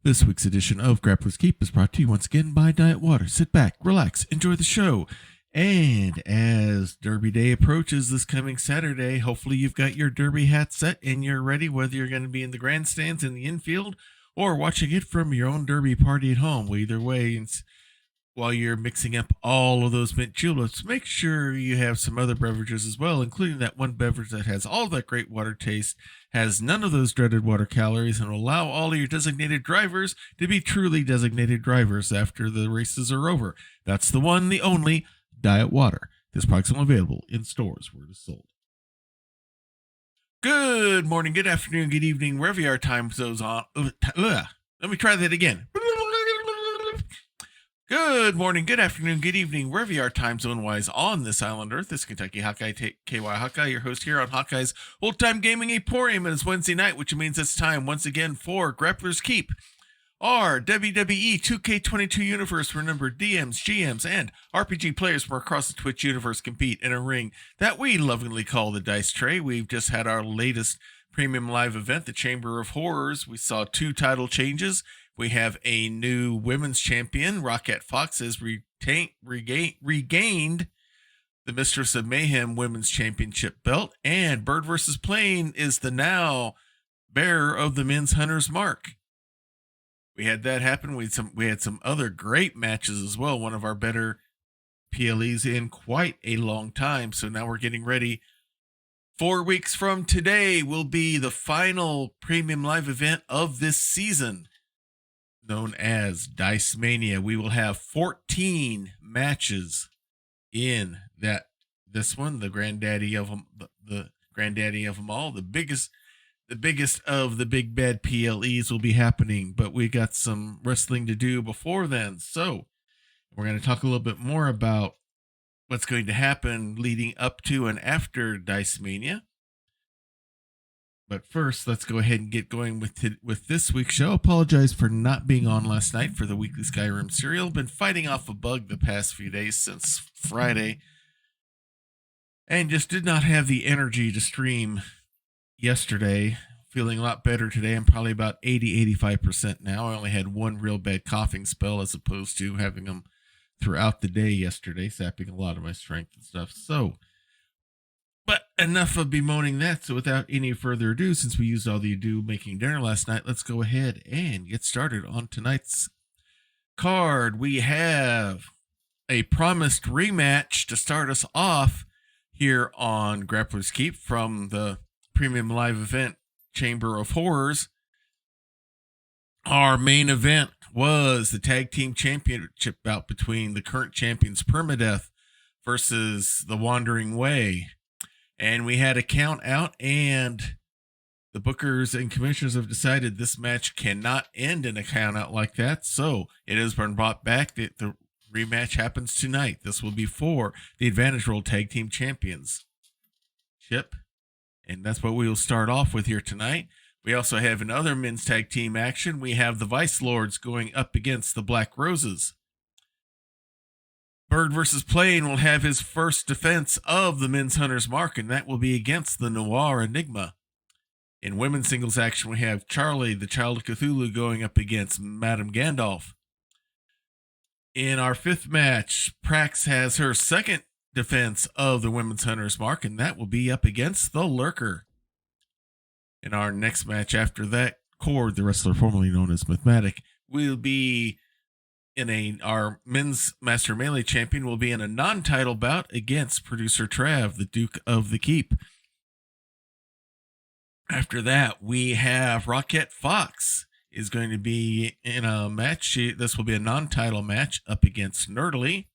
This week's edition of Grappler's Keep is brought to you once again by Diet Water. Sit back, relax, enjoy the show. And as Derby Day approaches this coming Saturday, hopefully you've got your Derby hat set and you're ready, whether you're going to be in the grandstands in the infield or watching it from your own Derby party at home. Well, either way, while you're mixing up all of those mint juleps, make sure you have some other beverages as well, including that one beverage that has all that great water taste, has none of those dreaded water calories, and will allow all of your designated drivers to be truly designated drivers after the races are over. That's the one, the only, Diet Water. This product's only available in stores where it is sold. Good morning, good afternoon, good evening, wherever your time zones on. Let me try that again. Good morning, good afternoon, good evening, wherever you are time zone-wise on this island Earth. This is Kentucky Hawkeye, KY Hawkeye, your host here on Hawkeye's Old-Time Gaming Emporium, and it's Wednesday night, which means it's time once again for Grappler's Keep, our WWE 2K22 universe, where numbered DMs, GMs, and RPG players from across the Twitch universe compete in a ring that we lovingly call the Dice Tray. We've just had our latest premium live event, the Chamber of Horrors. We saw 2 title changes. We have a new women's champion. Rockette Fox has regained the Mistress of Mayhem Women's Championship belt. And BirdvsPlane is the now bearer of the Men's Hunter's Mark. We had that happen. We had some other great matches as well. One of our better PLEs in quite a long time. So now we're getting ready. 4 weeks from today will be the final premium live event of this season, known as Dice-Mania. We will have 14 matches in this one, the granddaddy of them, the granddaddy of them all, the biggest of the big bad PLEs will be happening, but we got some wrestling to do before then. So we're going to talk a little bit more about what's going to happen leading up to and after Dice-Mania. But first, let's go ahead and get going with this week's show. Apologize for not being on last night for the weekly Skyrim serial. Been fighting off a bug the past few days since Friday, and just did not have the energy to stream yesterday. Feeling a lot better today. I'm probably about 80-85% now. I only had one real bad coughing spell as opposed to having them throughout the day yesterday, sapping a lot of my strength and stuff. But enough of bemoaning that. So without any further ado, since we used all the ado making dinner last night, let's go ahead and get started on tonight's card. We have a promised rematch to start us off here on Grappler's Keep from the premium live event Chamber of Horrors. Our main event was the tag team championship bout between the current champions Perma-Death versus the Wandering Way. And we had a count out, and the bookers and commissioners have decided this match cannot end in a count out like that. So it has been brought back that the rematch happens tonight. This will be for the Advantage Roll Tag Team Champions. And that's what we will start off with here tonight. We also have another men's tag team action. We have the Vice Lords going up against the Black Roses. BirdvsPlane will have his first defense of the Men's Hunter's Mark, and that will be against the Noir Enigma. In women's singles action, we have Charlie, the Child of Cthulhu, going up against Madame Gandalf. In our 5th match, Prax has her second defense of the Women's Hunter's Mark, and that will be up against the Lurker. In our next match after that, Cord, the wrestler formerly known as Mathematic, will be our men's Master Melee champion will be in a non-title bout against producer Trav, the Duke of the Keep. After that, we have Rockette Fox is going to be in a match. This will be a non-title match up against Nerdalie.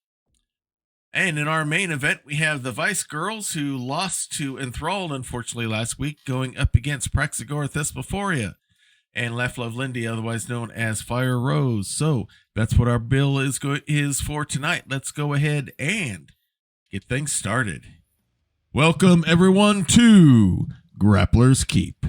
And in our main event, we have the Vice Girls, who lost to Enthralled, unfortunately, last week, going up against Praxagorathesmophoria and Laugh Love Lindy, otherwise known as Fire Rose. So that's what our bill is for tonight. Let's go ahead and get things started. Welcome, everyone, to Grappler's Keep.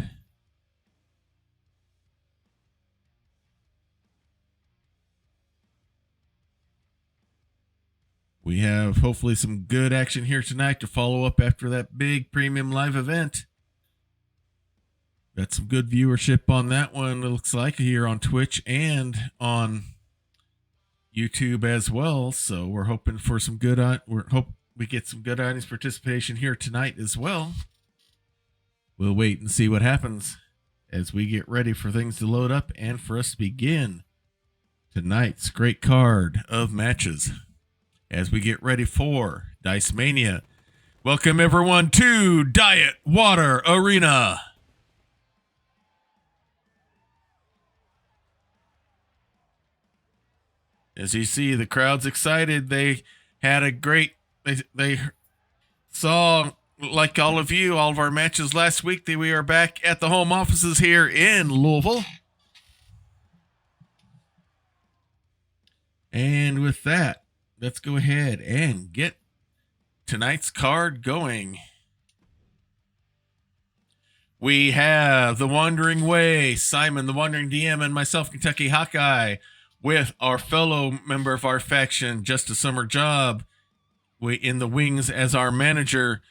We have hopefully some good action here tonight to follow up after that big premium live event. Got some good viewership on that one, it looks like, here on Twitch and on YouTube as well. So we're hoping for some good we get some good audience participation here tonight as well. We'll wait and see what happens as we get ready for things to load up and for us to begin tonight's great card of matches as we get ready for Dice-Mania. Welcome everyone to Diet Water Arena. As you see, the crowd's excited. They had a great, they saw, like all of you, all of our matches last week, that we are back at the home offices here in Louisville. And with that, let's go ahead and get tonight's card going. We have The Wandering Way, Simon, The Wandering DM, and myself, Kentucky Hawkeye, with our fellow member of our faction, Just a Summer Job, in the wings as our manager.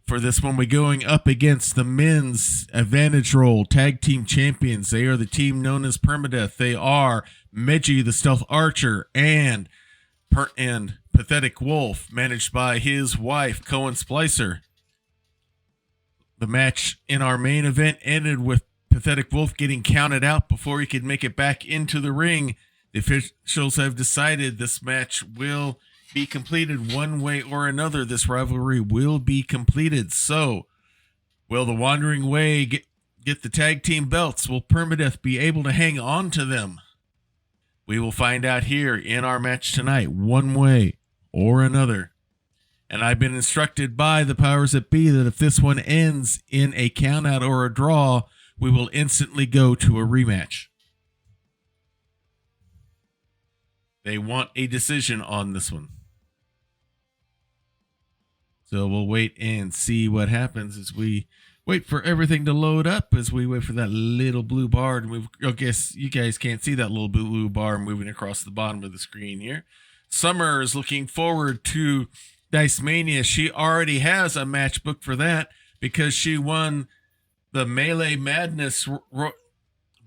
For this one, we're going up against the men's advantage role tag team champions. They are the team known as Perma-Death. They are Medji, the stealth archer, and Pathetic Wolf, managed by his wife, Cohen Splicer. The match in our main event ended with Pathetic Wolf getting counted out before he could make it back into the ring. The officials have decided this match will be completed one way or another. This rivalry will be completed. So, will the Wandering Way get the tag team belts? Will Perma-Death be able to hang on to them? We will find out here in our match tonight, one way or another. And I've been instructed by the powers that be that if this one ends in a countout or a draw, we will instantly go to a rematch. They want a decision on this one. So we'll wait and see what happens as we wait for everything to load up, as we wait for that little blue bar. And I guess you guys can't see that little blue bar moving across the bottom of the screen here. Summer is looking forward to Dice-Mania. She already has a match booked for that because she won the Melee Madness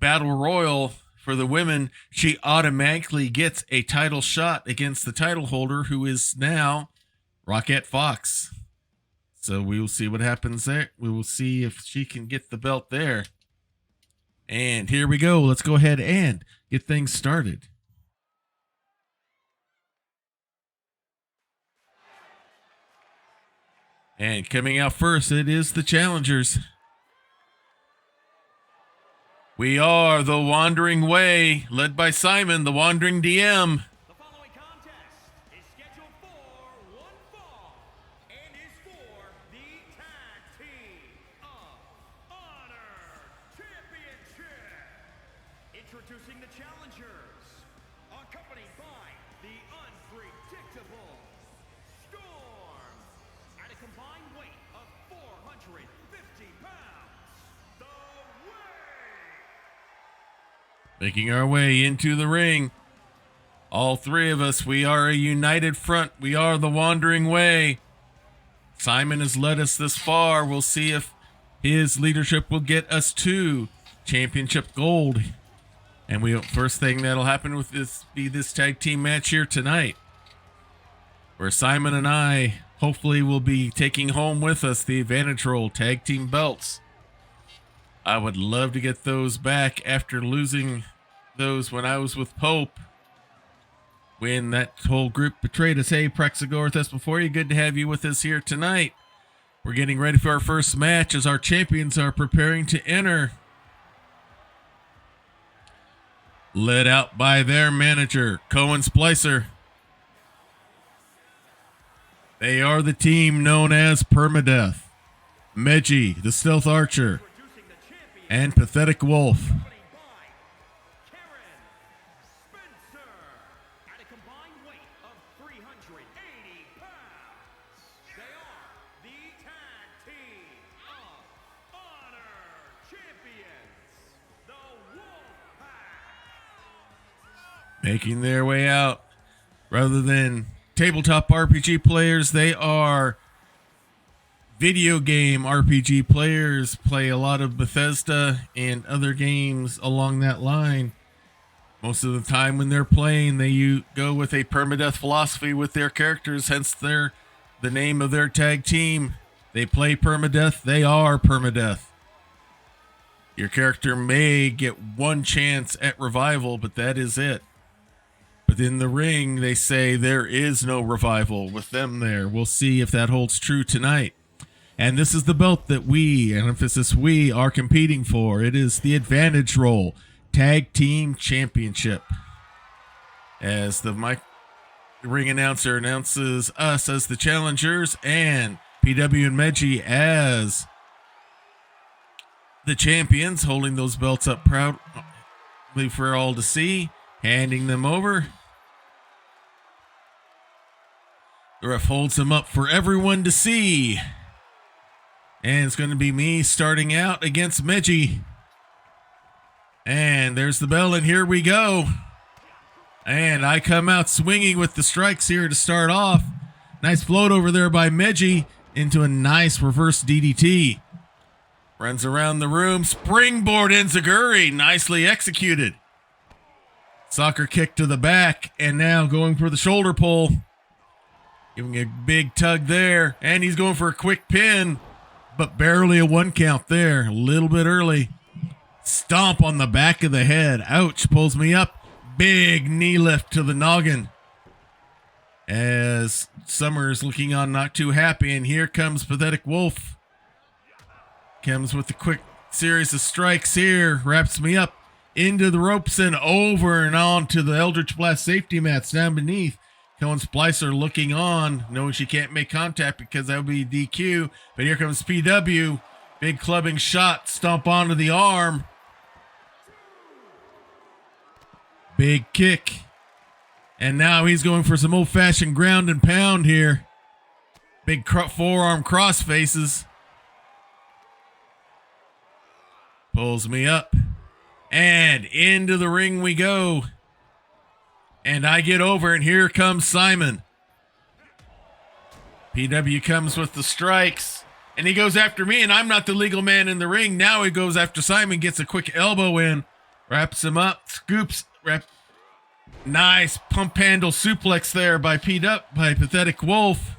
Battle Royal for the women. She automatically gets a title shot against the title holder, who is now Rockette Fox. So we will see what happens there. We will see if she can get the belt there. And here we go. Let's go ahead and get things started. And coming out first, it is the challengers. We are the Wandering Way, led by Simon, the Wandering DM. The following contest is scheduled for one fall and is for the Tag Team of Honor Championship. Introducing the challengers, accompanied by the unpredictable Storm, at a combined weight of 450 pounds, the Way. Making our way into the ring. All three of us, we are a united front. We are the Wandering Way. Simon has led us this far. We'll see if his leadership will get us to championship gold. And first thing that'll happen with this tag team match here tonight, where Simon and I hopefully will be taking home with us the advantage role tag team belts. I would love to get those back after losing those when I was with Pope, when that whole group betrayed us. Hey, Praxagorathesmophoria, good to have you with us here tonight. We're getting ready for our first match as our champions are preparing to enter. Led out by their manager, Cohen Splicer. They are the team known as Perma-Death, Medji, the stealth archer, and Pathetic Wolf. At a combined weight of 380 pounds, they are the Tag Team of Honor Champions, the Wolfpack. Making their way out. Rather than tabletop RPG players, they are video game RPG players play a lot of Bethesda and other games along that line. Most of the time when they're playing, they go with a permadeath philosophy with their characters, hence the name of their tag team. They play permadeath, they are permadeath. Your character may get one chance at revival, but that is it. But in the ring, they say there is no revival with them there. We'll see if that holds true tonight. And this is the belt that we, and emphasis we, are competing for. It is the Advantage Roll Tag Team Championship. As the ring announcer announces us as the challengers and PW and Meji as the champions, holding those belts up proudly for all to see, handing them over. The ref holds them up for everyone to see. And it's going to be me starting out against Meji. And there's the bell, and here we go. And I come out swinging with the strikes here to start off. Nice float over there by Meji into a nice reverse DDT. Runs around the room, springboard enziguri, nicely executed. Soccer kick to the back, and now going for the shoulder pull. Giving a big tug there, and he's going for a quick pin, but barely a 1 count there, a little bit early. Stomp on the back of the head. Ouch, pulls me up. Big knee lift to the noggin. As Summer's looking on not too happy, and here comes Pathetic Wolf. Comes with a quick series of strikes here. Wraps me up into the ropes and over and on to the Eldritch Blast safety mats down beneath. Cohen Splicer looking on, knowing she can't make contact because that would be DQ. But here comes PW. Big clubbing shot. Stomp onto the arm. Big kick. And now he's going for some old-fashioned ground and pound here. Big forearm cross faces. Pulls me up. And into the ring we go. And I get over, and here comes Simon. PW comes with the strikes. And he goes after me, and I'm not the legal man in the ring. Now he goes after Simon, gets a quick elbow in. Wraps him up, scoops. Nice pump handle suplex there by Pathetic Wolf.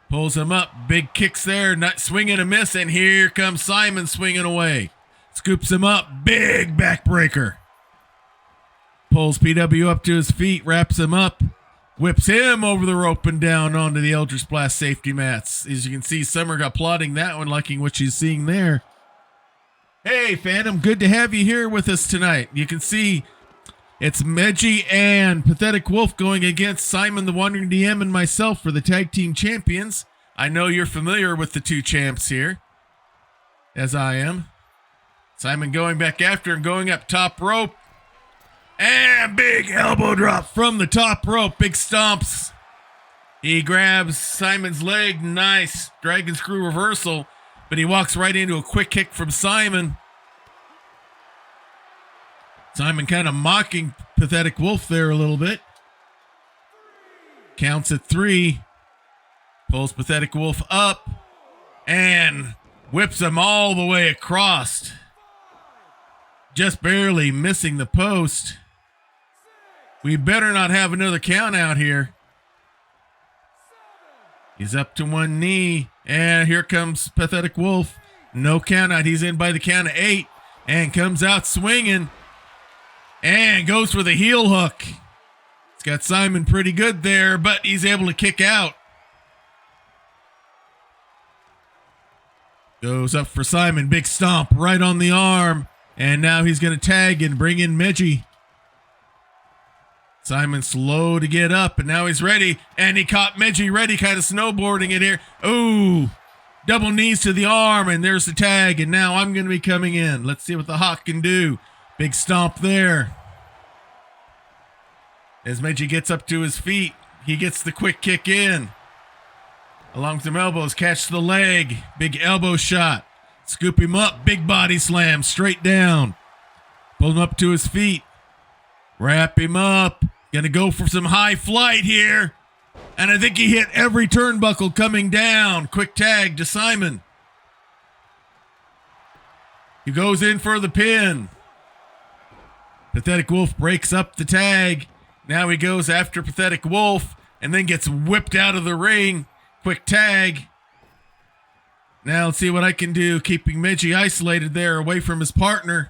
Pulls him up, big kicks there, not swinging a miss, and here comes Simon swinging away. Scoops him up, big backbreaker. Pulls PW up to his feet, wraps him up, whips him over the rope and down onto the Eldritch Blast safety mats. As you can see, Summer got applauding that one, liking what she's seeing there. Hey, Phantom, good to have you here with us tonight. You can see it's Meji and Pathetic Wolf going against Simon the Wandering DM and myself for the Tag Team Champions. I know you're familiar with the two champs here, as I am. Simon going back after and going up top rope. And big elbow drop from the top rope. Big stomps. He grabs Simon's leg. Nice dragon screw reversal. But he walks right into a quick kick from Simon. Simon kind of mocking Pathetic Wolf there a little bit. Counts at 3. Pulls Pathetic Wolf up. And whips him all the way across. Just barely missing the post. We better not have another count out here. He's up to one knee. And here comes Pathetic Wolf. No count out. He's in by the count of 8. And comes out swinging. And goes for the heel hook. It's got Simon pretty good there, but he's able to kick out. Goes up for Simon. Big stomp right on the arm. And now he's going to tag and bring in Meji. Simon slow to get up, and now he's ready. And he caught Meji ready, kind of snowboarding it here. Ooh, double knees to the arm, and there's the tag. And now I'm going to be coming in. Let's see what the Hawk can do. Big stomp there. As Meji gets up to his feet, he gets the quick kick in. Along with some elbows, catch the leg. Big elbow shot. Scoop him up, big body slam, straight down. Pull him up to his feet. Wrap him up. Gonna go for some high flight here. And I think he hit every turnbuckle coming down. Quick tag to Simon. He goes in for the pin. Pathetic Wolf breaks up the tag. Now he goes after Pathetic Wolf and then gets whipped out of the ring. Quick tag. Now let's see what I can do, keeping Midgie isolated there away from his partner.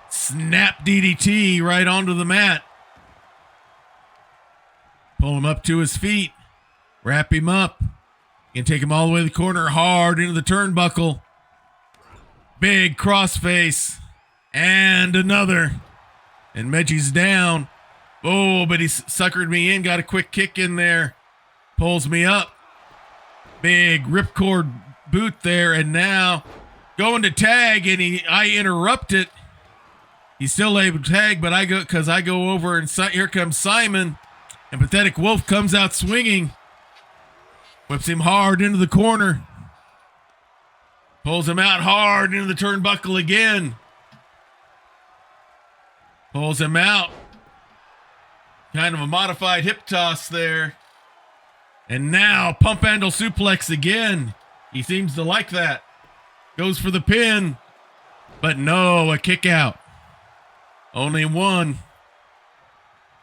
Snap DDT right onto the mat. Pull him up to his feet. Wrap him up. You can take him all the way to the corner, hard into the turnbuckle. Big crossface. And another. And Midgie's down. Oh, but he suckered me in. Got a quick kick in there. Pulls me up. Big ripcord boot there. And now going to tag, and I interrupt it. He's still able to tag, but I go over, and here comes Simon. And Pathetic Wolf comes out swinging. Whips him hard into the corner. Pulls him out hard into the turnbuckle again. Pulls him out. Kind of a modified hip toss there. And now pump handle suplex again. He seems to like that. Goes for the pin. But no, a kick out. Only one.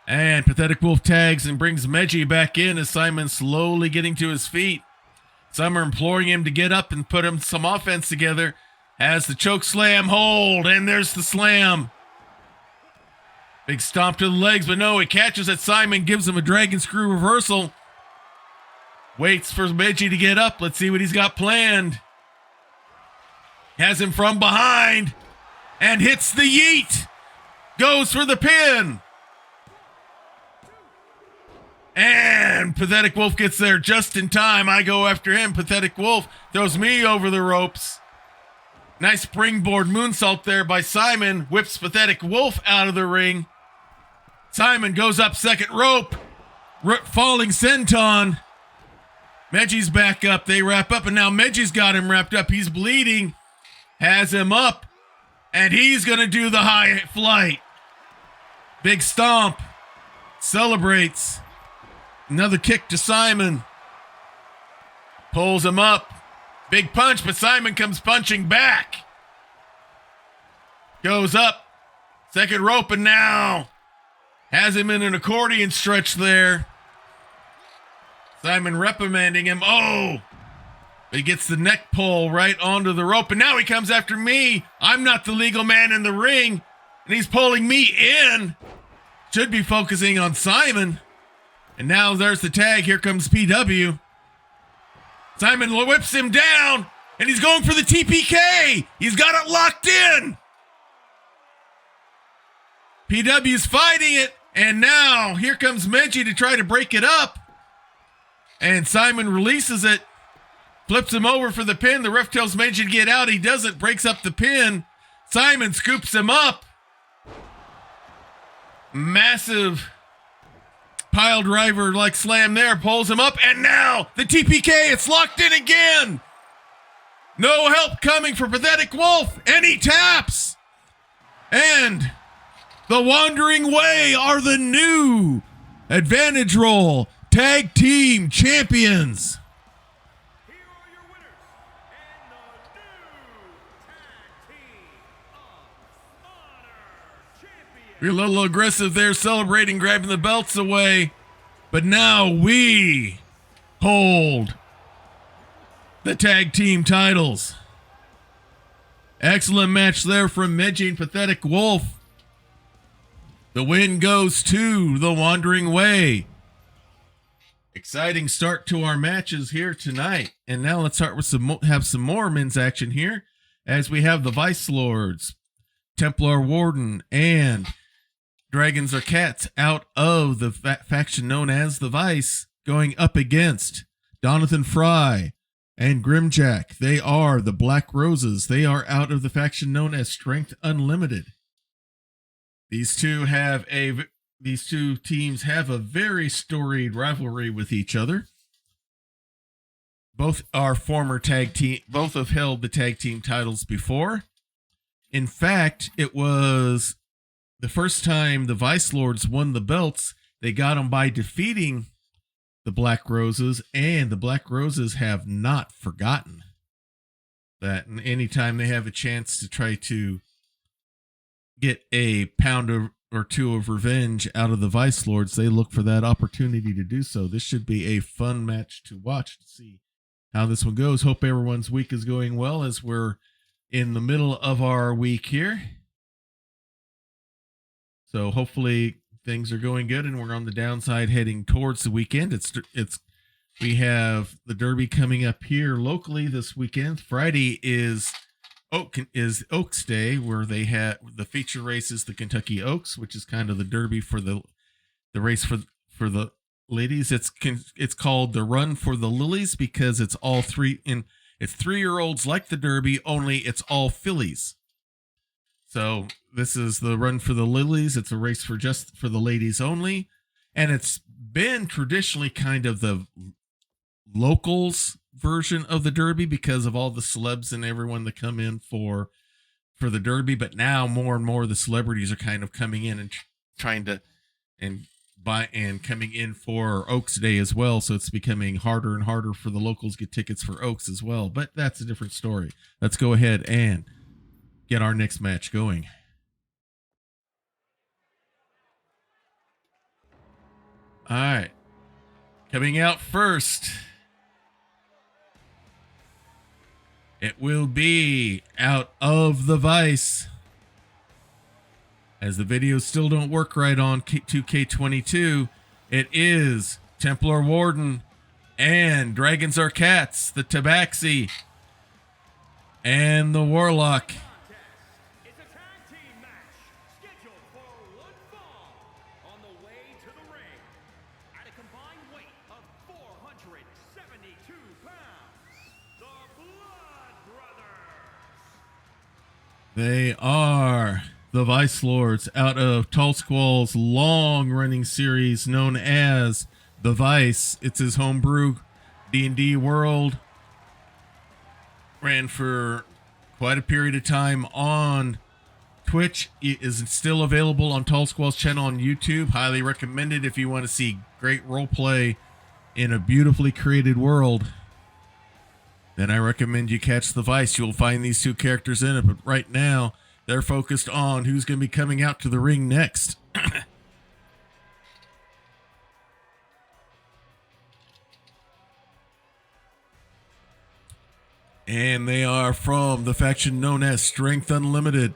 And Pathetic Wolf tags and brings Medji back in as Simon's slowly getting to his feet. Some are imploring him to get up and put him some offense together. Has the choke slam hold, and there's the slam. Big stomp to the legs, but no, he catches at Simon, gives him a dragon screw reversal. Waits for Medji to get up. Let's see what he's got planned. Has him from behind and hits the yeet. Goes for the pin. And Pathetic Wolf gets there just in time. I go after him. Pathetic Wolf throws me over the ropes. Nice springboard moonsault there by Simon. Whips Pathetic Wolf out of the ring. Simon goes up second rope. Falling senton. Medji's back up. They wrap up, and now Medji's got him wrapped up. He's bleeding. Has him up. And he's going to do the high flight. Big stomp. Celebrates. Another kick to Simon. Pulls him up. Big punch, but Simon comes punching back. Goes up. Second rope, and now has him in an accordion stretch there. Simon reprimanding him. Oh! He gets the neck pull right onto the rope, and now he comes after me. I'm not the legal man in the ring, and he's pulling me in. Should be focusing on Simon. And now there's the tag. Here comes PW. Simon whips him down, and he's going for the TPK. He's got it locked in. PW's fighting it, and now here comes Medji to try to break it up. And Simon releases it, flips him over for the pin. The ref tells Medji to get out. He doesn't, breaks up the pin. Simon scoops him up. Massive pile driver like slam there, pulls him up, and now the TPK, it's locked in again. No help coming for Pathetic Wolf, and he taps. And the Wandering Way are the new Advantage Roll Tag Team Champions. Here are your winners and the new Tag Team of Honor Champions. We're a little aggressive there, celebrating, grabbing the belts away. But now we hold the tag team titles. Excellent match there from Medji and Pathetic Wolf. The win goes to the Wandering Way. Exciting start to our matches here tonight. And now let's start with some more men's action here, as we have the Vice Lords, Templar Warden, and Dragons Are Cats out of the faction known as the Vice, going up against Donathan Fry and Grimjack. They are the Black Roses. They are out of the faction known as Strength Unlimited. These two teams have a very storied rivalry with each other. Both are former tag team. Both have held the tag team titles before. In fact, it was the first time the Vice Lords won the belts. They got them by defeating the Black Roses, and the Black Roses have not forgotten that. And anytime they have a chance to try to get a pound or two of revenge out of the Vice Lords, they look for that opportunity to do so. This should be a fun match to watch to see how this one goes. Hope everyone's week is going well as we're in the middle of our week here. So hopefully things are going good and we're on the downside heading towards the weekend. We have the Derby coming up here locally this weekend. Friday is Oaks Day, where they have the feature race is the Kentucky Oaks, which is kind of the Derby for the race for the ladies. It's called the Run for the Lilies because it's all three, and it's 3-year-olds like the Derby, only it's all fillies. So this is the Run for the Lilies. It's a race for the ladies only, and it's been traditionally kind of the locals version of the Derby because of all the celebs and everyone that come in for the Derby. But now more and more the celebrities are kind of coming in and trying to coming in for Oaks Day as well. So it's becoming harder and harder for the locals to get tickets for Oaks as well. But that's a different story. Let's go ahead and get our next match going. All right. Coming out first, it will be out of the Vice. As the videos still don't work right on 2K22, it is Templar Warden and Dragons Are Cats, the Tabaxi, and the Warlock. It's a tag team match scheduled for one fall on the way to the ring at a combined weight of 472 pounds. The Blood Brothers. They are the Vice Lords out of Tall Squall's long-running series known as The Vice. It's his homebrew D&D world. Ran for quite a period of time on Twitch. It is still available on Tall Squall's channel on YouTube. Highly recommended if you want to see great roleplay in a beautifully created world. Then I recommend you catch The Vice. You'll find these two characters in it, but right now they're focused on who's going to be coming out to the ring next. And they are from the faction known as Strength Unlimited.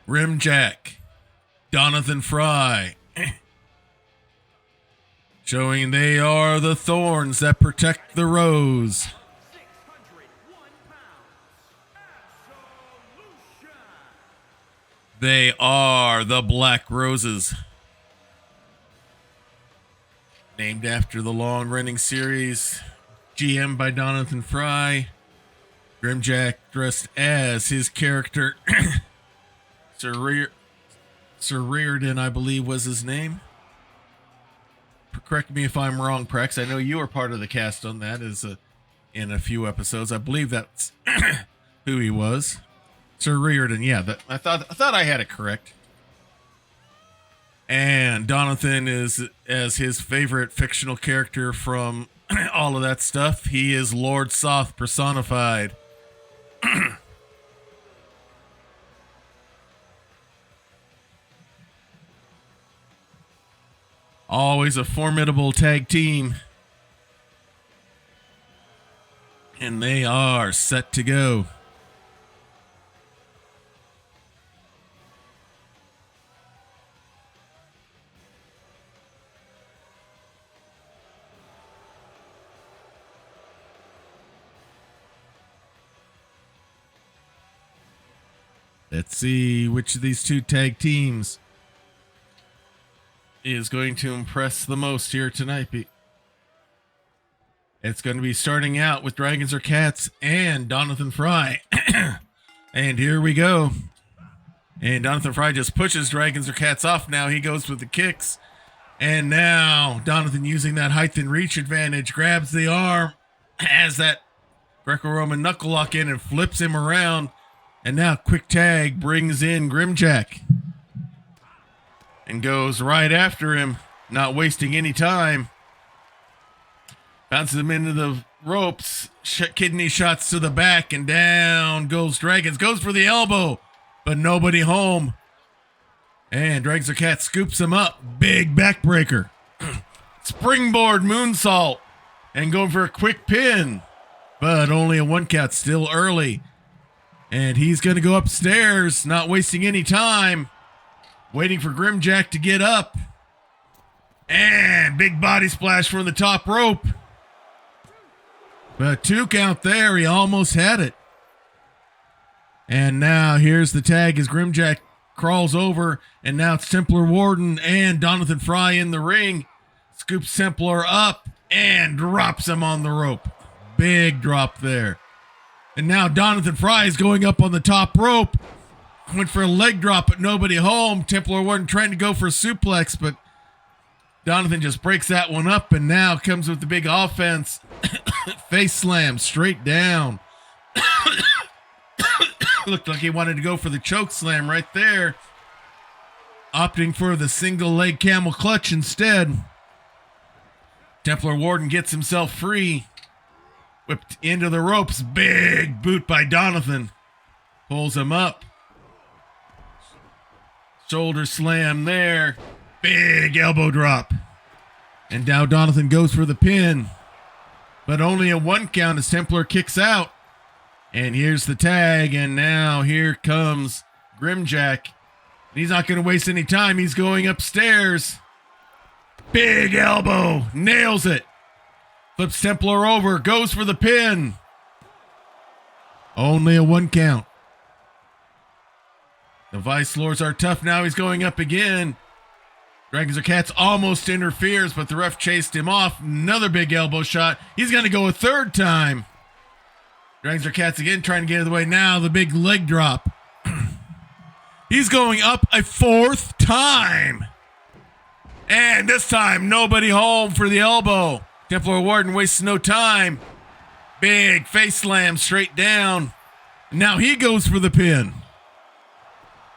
Rimjack, Donathan Fry. Showing they are the thorns that protect the rose. 601 pounds. Absolution. They are the Black Roses. Named after the long-running series, GM by Donathan Fry. Grimjack dressed as his character, Sir Reardon, I believe was his name. Correct me if I'm wrong, Prex. I know you were part of the cast on that in a few episodes. I believe that's who he was. Sir Reardon, yeah. I thought I had it correct. And Donathan is as his favorite fictional character from all of that stuff. He is Lord Soth personified. Always a formidable tag team. And they are set to go. Let's see which of these two tag teams is going to impress the most here tonight. It's going to be starting out with Dragons Are Cats and Donathan Fry. And here we go. And Donathan Fry just pushes Dragons Are Cats off. Now he goes with the kicks. And now Donathan, using that height and reach advantage, grabs the arm, has that Greco-Roman knuckle lock in and flips him around. And now quick tag brings in Grimjack and goes right after him, not wasting any time. Bounces him into the ropes. Kidney shots to the back, and down goes Dragons. Goes for the elbow, but nobody home. And Dragons Cat scoops him up. Big backbreaker. Springboard moonsault. And going for a quick pin. But only a 1 count, still early. And he's going to go upstairs, not wasting any time. Waiting for Grimjack to get up. And big body splash from the top rope. But 2 count there. He almost had it. And now here's the tag as Grimjack crawls over. And now it's Templar Warden and Donathan Fry in the ring. Scoops Templar up and drops him on the rope. Big drop there. And now Donathan Fry is going up on the top rope. Went for a leg drop, but nobody home. Templar Warden trying to go for a suplex, but Donathan just breaks that one up, and now comes with the big offense. Face slam straight down. Looked like he wanted to go for the choke slam right there. Opting for the single leg camel clutch instead. Templar Warden gets himself free. Whipped into the ropes. Big boot by Donathan. Pulls him up. Shoulder slam there. Big elbow drop. And now Donathan goes for the pin. But only a 1 count as Templar kicks out. And here's the tag. And now here comes Grimjack. He's not going to waste any time. He's going upstairs. Big elbow. Nails it. Flips Templar over. Goes for the pin. Only a 1 count. The Vice Lords are tough now. He's going up again. Dragons or Cats almost interferes, but the ref chased him off. Another big elbow shot. He's going to go a 3rd time. Dragons or Cats again trying to get out of the way. Now the big leg drop. He's going up a 4th time. And this time, nobody home for the elbow. Templar Warden wastes no time. Big face slam straight down. Now he goes for the pin.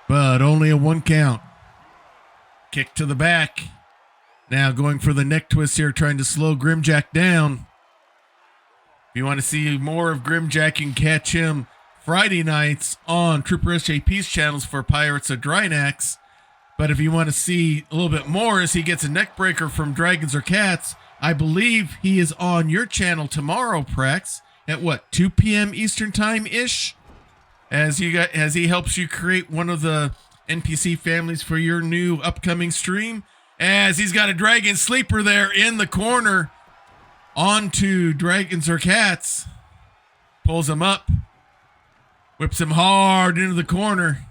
But only a 1 count. Kick to the back. Now going for the neck twist here, trying to slow Grimjack down. If you want to see more of Grimjack, you can catch him Friday nights on Trooper SJP's channels for Pirates of Drynax. But if you want to see a little bit more as he gets a neck breaker from Dragons or Cats, I believe he is on your channel tomorrow, Prax, at what, 2 p.m. Eastern time-ish? As he helps you create one of the NPC families for your new upcoming stream. As he's got a Dragon Sleeper there in the corner. Onto Dragons or Cats. Pulls him up. Whips him hard into the corner.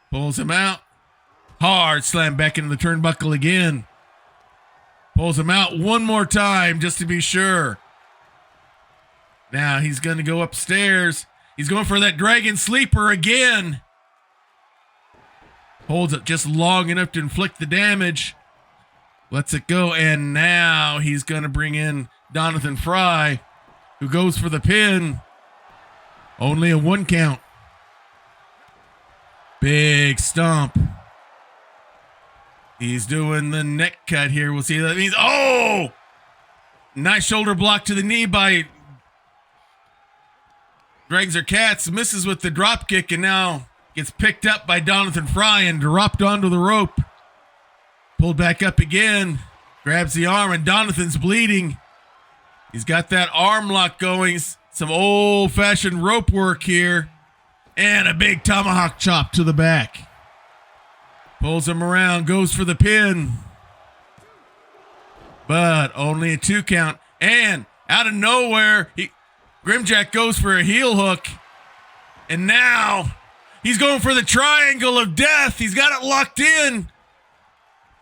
Pulls him out. Hard slam back into the turnbuckle again. Pulls him out 1 more time just to be sure. Now he's going to go upstairs. He's going for that Dragon Sleeper again. Holds it just long enough to inflict the damage. Lets it go, and now he's going to bring in Donathan Fry, who goes for the pin. Only a 1 count. Big stomp. He's doing the neck cut here. We'll see that means. Oh! Nice shoulder block to the knee by Dragons or Cats. Misses with the drop kick and now gets picked up by Donathan Fry and dropped onto the rope. Pulled back up again. Grabs the arm and Donathan's bleeding. He's got that arm lock going. Some old-fashioned rope work here. And a big tomahawk chop to the back. Pulls him around, goes for the pin. But only a 2 count. And out of nowhere, Grimjack goes for a heel hook. And now he's going for the triangle of death. He's got it locked in.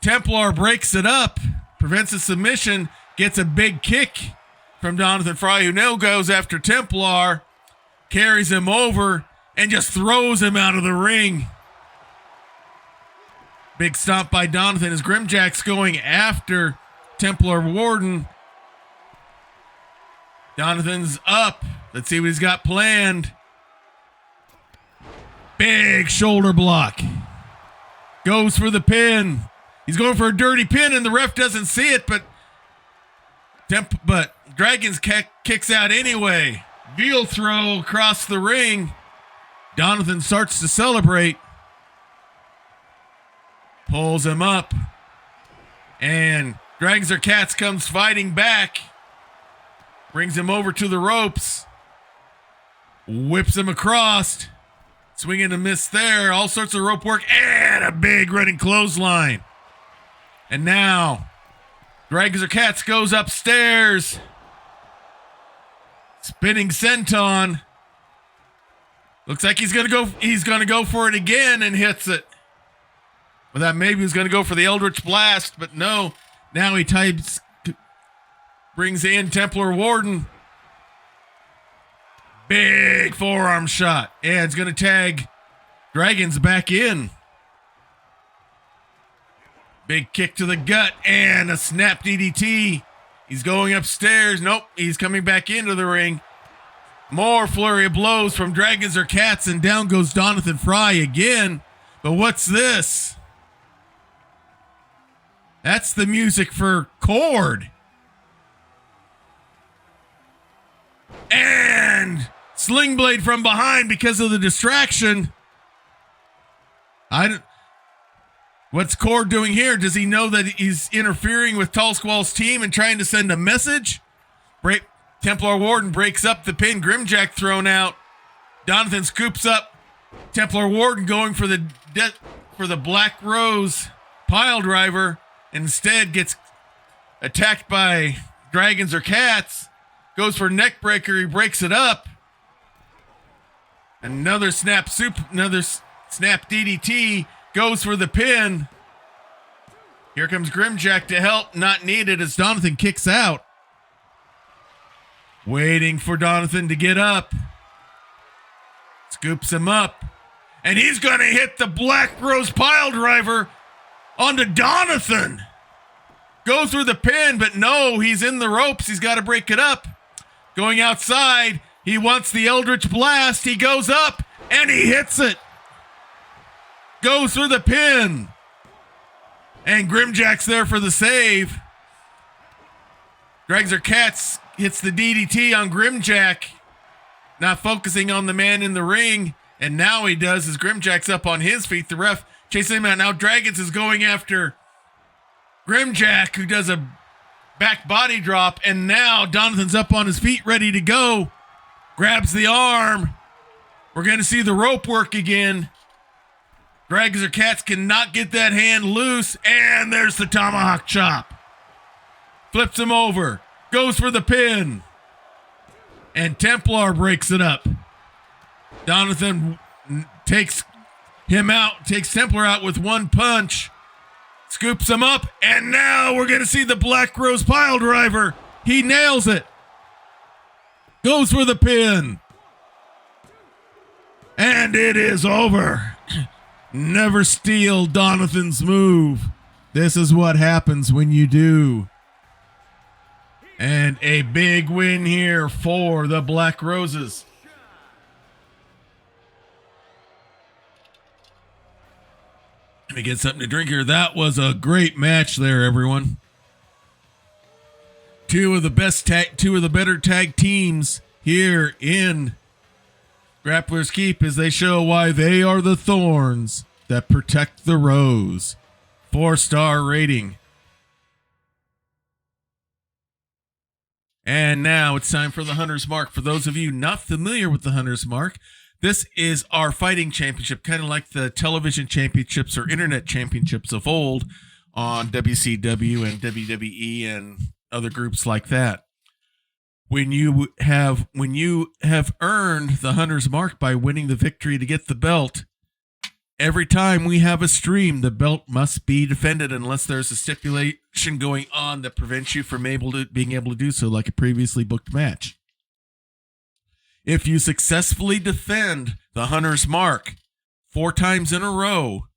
Templar breaks it up, prevents a submission, gets a big kick from Donathan Fry, who now goes after Templar, carries him over, and just throws him out of the ring. Big stomp by Donathan as Grimjack's going after Templar Warden. Donathan's up. Let's see what he's got planned. Big shoulder block. Goes for the pin. He's going for a dirty pin, and the ref doesn't see it, but But Dragons kicks out anyway. Veal throw across the ring. Donathan starts to celebrate. Pulls him up. And Dragons or Cats comes fighting back. Brings him over to the ropes. Whips him across. Swing and a miss there. All sorts of rope work. And a big running clothesline. And now, Dragons or Cats goes upstairs. Spinning senton. Looks like he's gonna go for it again and hits it. Well, that maybe he's gonna go for the Eldritch Blast, but no. Now he brings in Templar Warden. Big forearm shot. And it's gonna tag Dragons back in. Big kick to the gut and a snap DDT. He's going upstairs. Nope, he's coming back into the ring. More flurry of blows from Dragons or Cats, and down goes Donathan Fry again. But what's this? That's the music for Cord. And Sling Blade from behind because of the distraction. What's Cord doing here? Does he know that he's interfering with Tall Squall's team and trying to send a message? Templar Warden breaks up the pin. Grimjack thrown out. Donathan scoops up. Templar Warden going for the Black Rose pile driver. Instead gets attacked by Dragons or Cats. Goes for neck breaker. He breaks it up. Another snap DDT. Goes for the pin. Here comes Grimjack to help. Not needed as Donathan kicks out. Waiting for Donathan to get up. Scoops him up. And he's going to hit the Black Rose pile driver onto Donathan. Goes through the pin, but no, he's in the ropes. He's got to break it up. Going outside. He wants the Eldritch Blast. He goes up and he hits it. Goes through the pin. And Grimjack's there for the save. Dragons or Cats hits the DDT on Grimjack. Not focusing on the man in the ring. And now he does as Grimjack's up on his feet. The ref chasing him out. Now Dragons is going after Grimjack, who does a back body drop. And now Donathan's up on his feet, ready to go. Grabs the arm. We're going to see the rope work again. Dragons or Cats cannot get that hand loose. And there's the tomahawk chop. Flips him over. Goes for the pin. And Templar breaks it up. Donathan takes him out. Takes Templar out with one punch. Scoops him up. And now we're going to see the Black Rose pile driver. He nails it. Goes for the pin. And it is over. Never steal Donathan's move. This is what happens when you do. And a big win here for the Black Roses. Let me get something to drink here. That was a great match there, everyone. Two of the better tag teams here in Grappler's Keep as they show why they are the thorns that protect the rose. 4-star rating. And now it's time for the Hunter's Mark. For those of you not familiar with the Hunter's Mark, this is our fighting championship, kind of like the television championships or internet championships of old on WCW and WWE and other groups like that. When you have earned the Hunter's Mark by winning the victory to get the belt, every time we have a stream, the belt must be defended unless there's a stipulation going on that prevents you from being able to do so, like a previously booked match. If you successfully defend the Hunter's Mark 4 times in a row,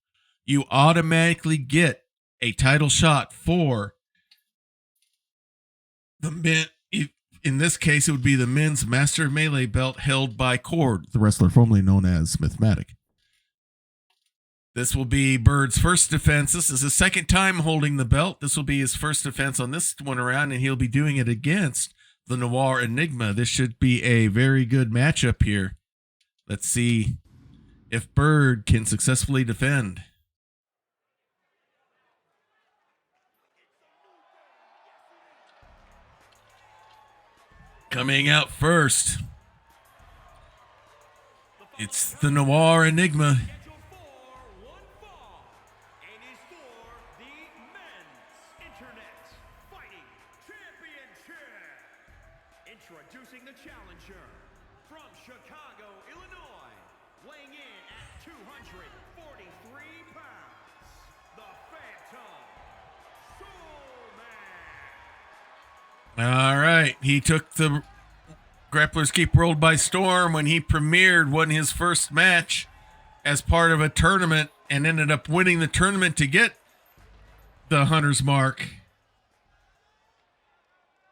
you automatically get a title shot for the men. In this case, it would be the men's Master of Melee belt held by Cord, the wrestler formerly known as Smithmatic. This will be Bird's first defense. This is his second time holding the belt. This will be his first defense on this one around, and he'll be doing it against the Noir Enigma. This should be a very good matchup here. Let's see if Bird can successfully defend. Coming out first, it's the Noir Enigma. Scheduled for one fall, and is for the Men's Internet Fighting Championship. Introducing the challenger from Chicago, Illinois, weighing in at 243 pounds, the Phantom Soulman. All right, he took the Grapplers Keep World by storm when he won his first match as part of a tournament and ended up winning the tournament to get the Hunter's Mark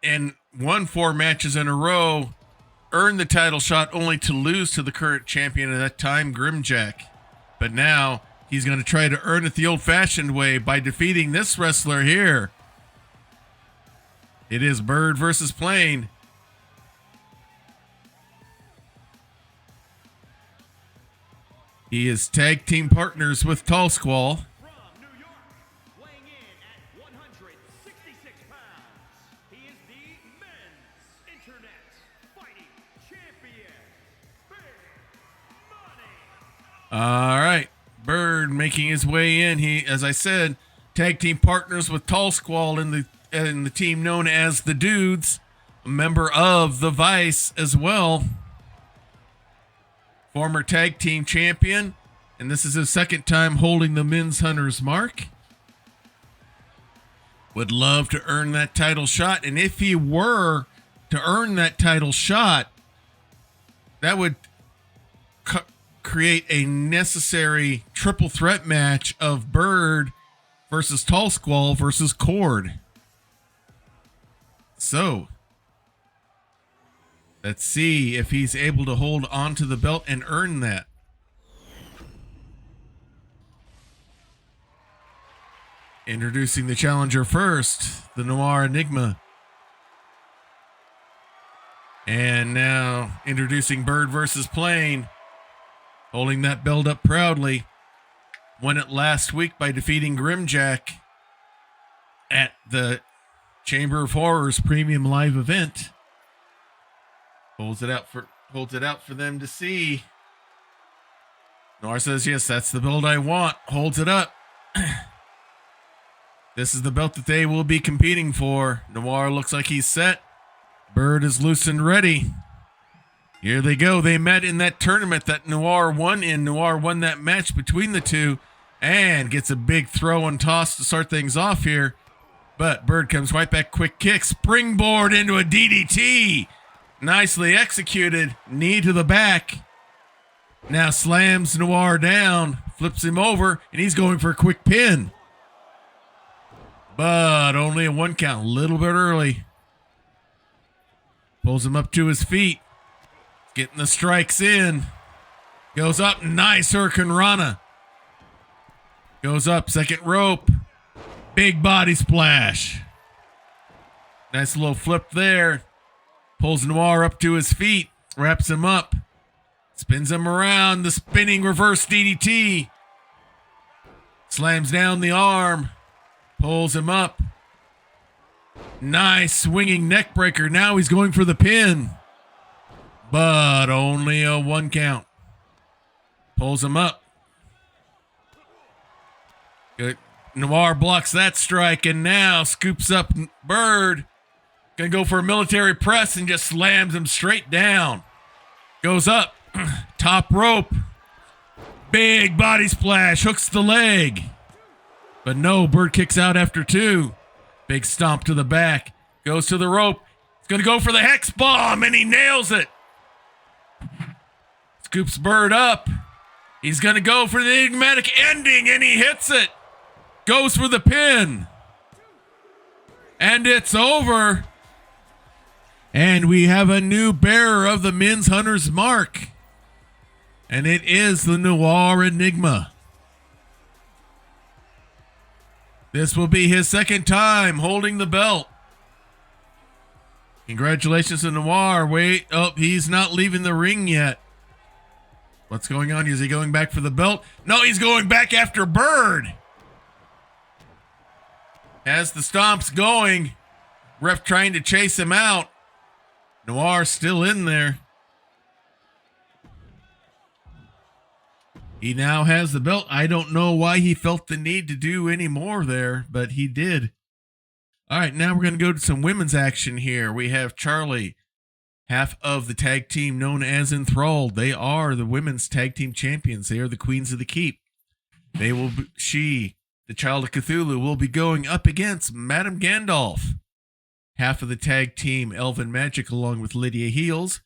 and won 4 matches in a row, earned the title shot only to lose to the current champion at that time, Grimjack. But now he's going to try to earn it the old-fashioned way by defeating this wrestler here. It is BirdvsPlane. He is tag team partners with Tall Squall. From New York, weighing in at 166 pounds, he is the Men's Internet Fighting Champion, Big Money. All right. Bird making his way in. He, as I said, tag team partners with Tall Squall in the team known as the Dudes, a member of the Vice as well. Former tag team champion, and this is his second time holding the Men's Hunter's Mark. Would love to earn that title shot, and if he were to earn that title shot, that would create a necessary triple threat match of Bird versus Tall Squall versus Cord. So, let's see if he's able to hold on to the belt and earn that. Introducing the challenger first, the Noir Enigma. And now introducing BirdvsPlane, holding that belt up proudly. Won it last week by defeating Grimjack at the Chamber of Horrors Premium Live event. Holds it out for them to see. Noir says, yes, that's the belt I want. Holds it up. This is the belt that they will be competing for. Noir looks like he's set. Bird is loose and ready. Here they go. They met in that tournament that Noir won in. Noir won that match between the two and gets a big throw and toss to start things off here. But Bird comes right back, quick kick, springboard into a DDT. Nicely executed, knee to the back. Now slams Noir down, flips him over, and he's going for a quick pin. But only a 1 count, a little bit early. Pulls him up to his feet. Getting the strikes in. Goes up, nice Hurricane Rana. Goes up, second rope. Big body splash. Nice little flip there. Pulls Noir up to his feet. Wraps him up. Spins him around. The spinning reverse DDT. Slams down the arm. Pulls him up. Nice swinging neck breaker. Now he's going for the pin. But only a 1 count. Pulls him up. Good. Noir blocks that strike and now scoops up Bird. Gonna go for a military press and just slams him straight down. Goes up. Top rope. Big body splash. Hooks the leg. But no, Bird kicks out after 2. Big stomp to the back. Goes to the rope. He's gonna go for the Hex Bomb and he nails it. Scoops Bird up. He's gonna go for the enigmatic ending and he hits it. Goes for the pin. And it's over. And we have a new bearer of the Men's Hunter's Mark. And it is the Noir Enigma. This will be his second time holding the belt. Congratulations to Noir. Wait, oh, he's not leaving the ring yet. What's going on? Is he going back for the belt? No, he's going back after Bird. Has the stomps going. Ref trying to chase him out. Noir still in there. He now has the belt. I don't know why he felt the need to do any more there, but he did. All right, now we're going to go to some women's action here. We have Charlie, half of the tag team known as Enthralled. They are the women's tag team champions. They are the queens of the keep. They will be, the Child of Cthulhu, will be going up against Madame Gandalf. Half of the tag team, Elven Magic, along with Lydia Heels.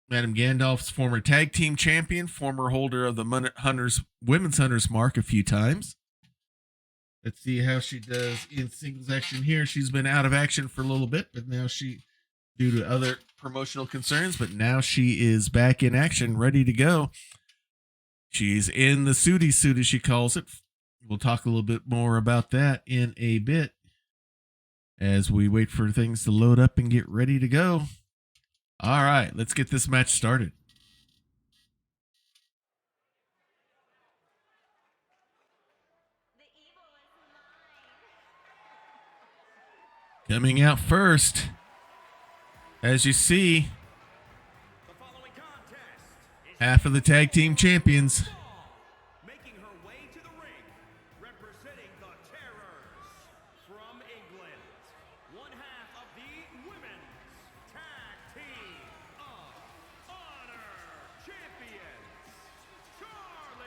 Madame Gandalf's former tag team champion, former holder of the women's Hunters mark a few times. Let's see how she does in singles action here. She's been out of action for a little bit, but now due to other promotional concerns, but now she is back in action, ready to go. She's in the Sooty suit, as she calls it. We'll talk a little bit more about that in a bit as we wait for things to load up and get ready to go. All right, let's get this match started. Coming out first, as you see, half of the tag team champions. Making her way to the ring, representing the Terrors from England, one half of the Women's Tag Team of Honor Champions, Charlie.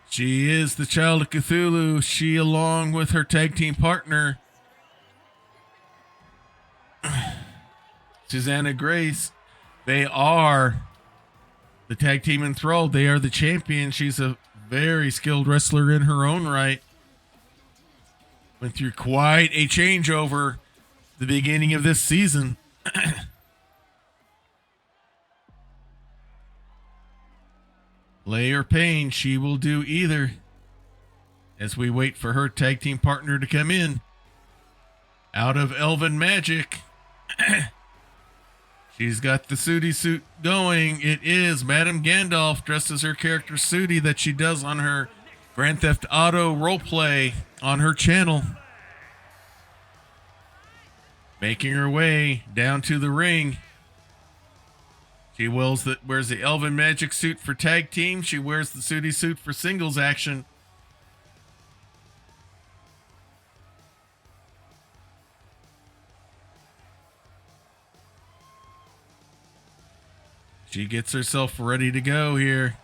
She is the Child of Cthulhu. She, along with her tag team partner, Susanna Grace, they are the tag team Enthralled. They are the champion. She's a very skilled wrestler in her own right. Went through quite a changeover the beginning of this season. Lay or pain, she will do either. As we wait for her tag team partner to come in. Out of Elven Magic. She's got the Sooty suit going. It is Madame Gandalf, dressed as her character Sooty that she does on her Grand Theft Auto roleplay on her channel. Making her way down to the ring. She wears the Elven Magic suit for tag team. She wears the Sooty suit for singles action. She gets herself ready to go here.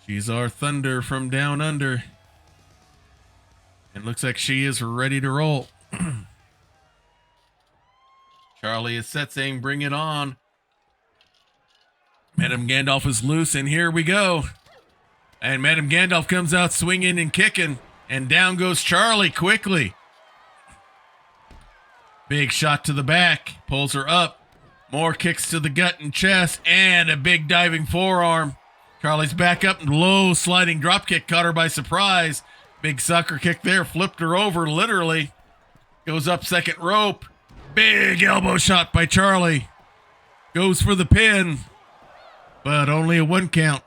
She's our Thunder from down under. And looks like she is ready to roll. Charlie is set, saying, bring it on. Madame Gandalf is loose, and here we go. And Madame Gandalf comes out swinging and kicking. And down goes Charlie quickly. Big shot to the back. Pulls her up. More kicks to the gut and chest. And a big diving forearm. Charlie's back up and low sliding drop kick. Caught her by surprise. Big sucker kick there. Flipped her over literally. Goes up second rope. Big elbow shot by Charlie. Goes for the pin. But only a 1 count.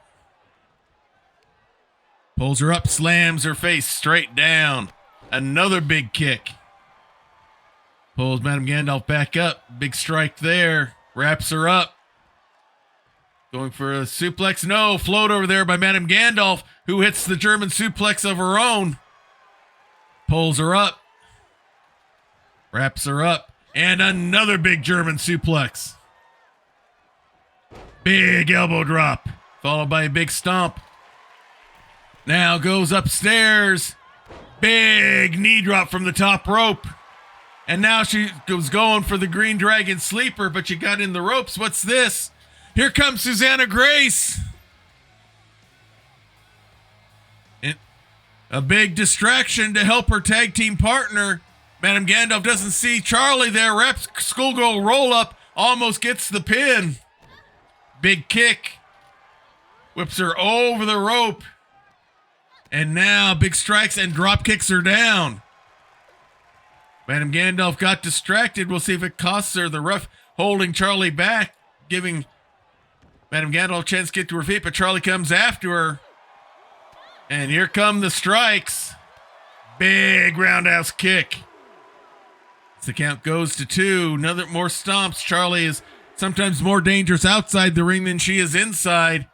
Pulls her up. Slams her face straight down. Another big kick. Pulls Madame Gandalf back up. Big strike there. Wraps her up. Going for a suplex. No. Float over there by Madame Gandalf, who hits the German suplex of her own. Pulls her up. Wraps her up. And another big German suplex. Big elbow drop. Followed by a big stomp. Now goes upstairs. Big knee drop from the top rope. And now she was going for the Green Dragon Sleeper, but she got in the ropes. What's this? Here comes Susanna Grace. And a big distraction to help her tag team partner. Madame Gandalf doesn't see Charlie there. Wraps schoolgirl roll up almost gets the pin. Big kick. Whips her over the rope. And now big strikes and drop kicks her down. Madam Gandalf got distracted. We'll see if it costs her. The ref holding Charlie back, giving Madam Gandalf a chance to get to her feet, but Charlie comes after her. And here come the strikes. Big roundhouse kick. The count goes to 2. Another more stomps. Charlie is sometimes more dangerous outside the ring than she is inside.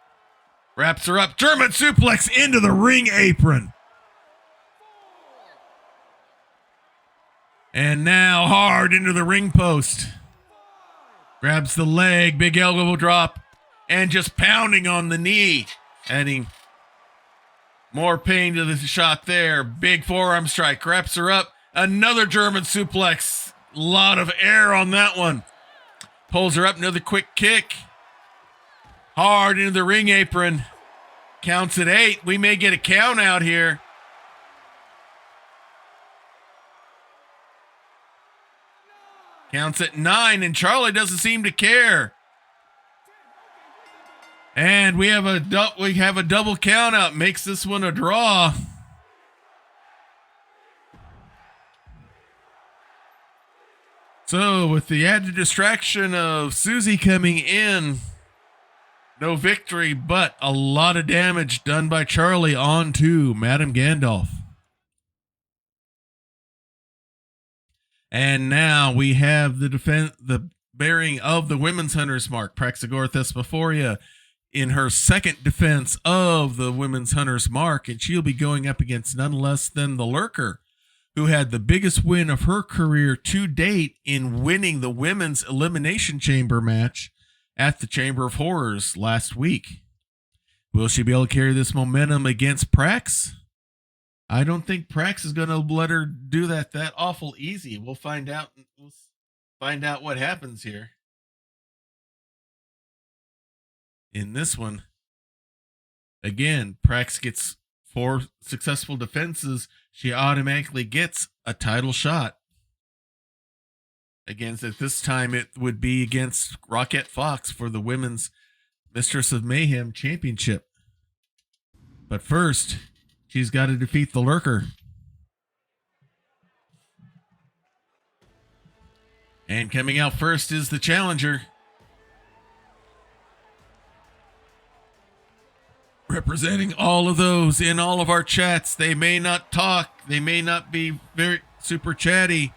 Wraps her up. German suplex into the ring apron. And now hard into the ring post. Grabs the leg. Big elbow drop. And just pounding on the knee. Adding more pain to the shot there. Big forearm strike. Wraps her up. Another German suplex. A lot of air on that one. Pulls her up. Another quick kick. Hard into the ring apron. Counts at 8. We may get a count out here. Counts at 9, and Charlie doesn't seem to care. And we have a double count out. Makes this one a draw. So with the added distraction of Susie coming in, no victory, but a lot of damage done by Charlie onto Madam Gandalf. And now we have the bearing of the Women's Hunter's Mark, Praxagorathesmophoria, in her second defense of the Women's Hunter's Mark, and she'll be going up against none less than the Lurker, who had the biggest win of her career to date in winning the Women's Elimination Chamber match at the Chamber of Horrors last week. Will she be able to carry this momentum against Prax? I don't think Prax is going to let her do that awful easy. We'll find out. We'll find out what happens here. In this one, again, Prax gets 4 successful defenses. She automatically gets a title shot. Against, at this time, it would be against Rockette Fox for the Women's Mistress of Mayhem Championship. But first, she's got to defeat the Lurker. And coming out first is the challenger. Representing all of those in all of our chats. They may not talk. They may not be very super chatty.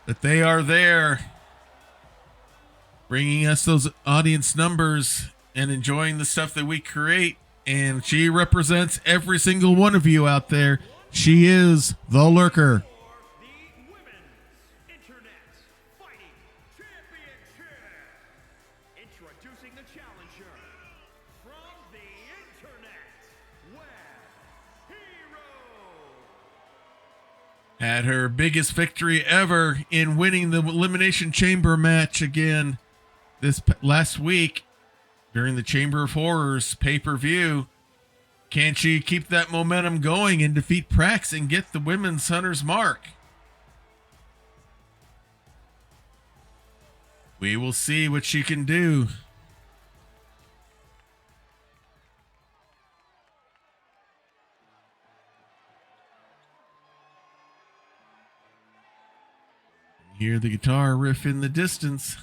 But they are there, bringing us those audience numbers and enjoying the stuff that we create. And she represents every single one of you out there. She is the Lurker. The Women's Internet Fighting Championship. Introducing the challenger from the Internet Web Hero. Had her biggest victory ever in winning the Elimination Chamber match again this last week during the Chamber of Horrors pay-per-view. Can she keep that momentum going and defeat Prax and get the Women's Hunter's Mark? We will see what she can do. Hear the guitar riff in the distance.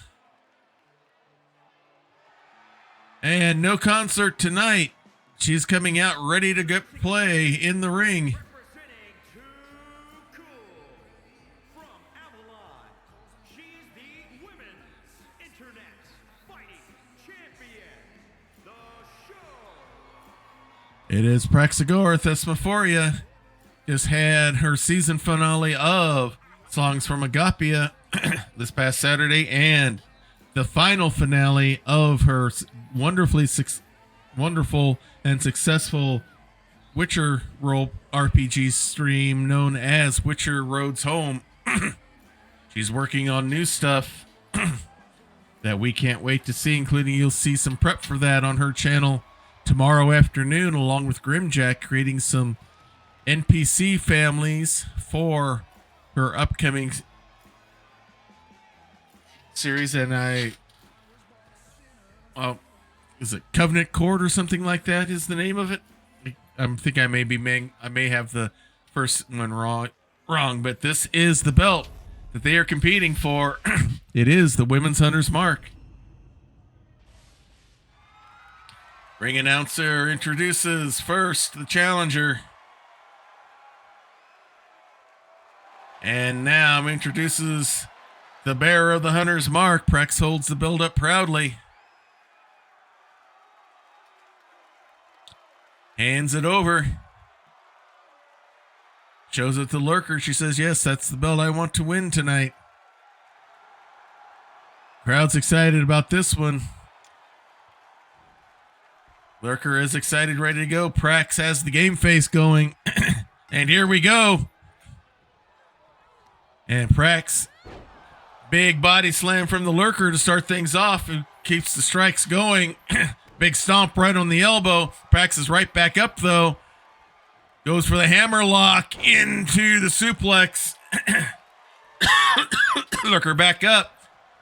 And no concert tonight. She's coming out ready to get play in the ring. Representing Too Cool from Avalon. She's the Women's Internet Fighting Champion. The show. It is Praxagorathesmophoria. Just had her season finale of Songs from Agapia this past Saturday, and the final finale of her wonderful and successful Witcher role RPG stream known as Witcher Roads Home. She's working on new stuff that we can't wait to see, including you'll see some prep for that on her channel tomorrow afternoon, along with Grimjack creating some NPC families for her upcoming series, and is it Covenant Court or something like that is the name of it? I think I may have the first one wrong, but this is the belt that they are competing for. It is the Women's Hunter's Mark. Ring announcer introduces first the challenger. And now introduces the bearer of the Hunter's Mark. Prax holds the belt up proudly. Hands it over. Shows it to Lurker. She says, yes, that's the belt I want to win tonight. Crowd's excited about this one. Lurker is excited, ready to go. Prax has the game face going. And here we go. And Prax, big body slam from the Lurker to start things off. Who keeps the strikes going. Big stomp right on the elbow. Prax is right back up, though. Goes for the hammer lock into the suplex. Lurker back up.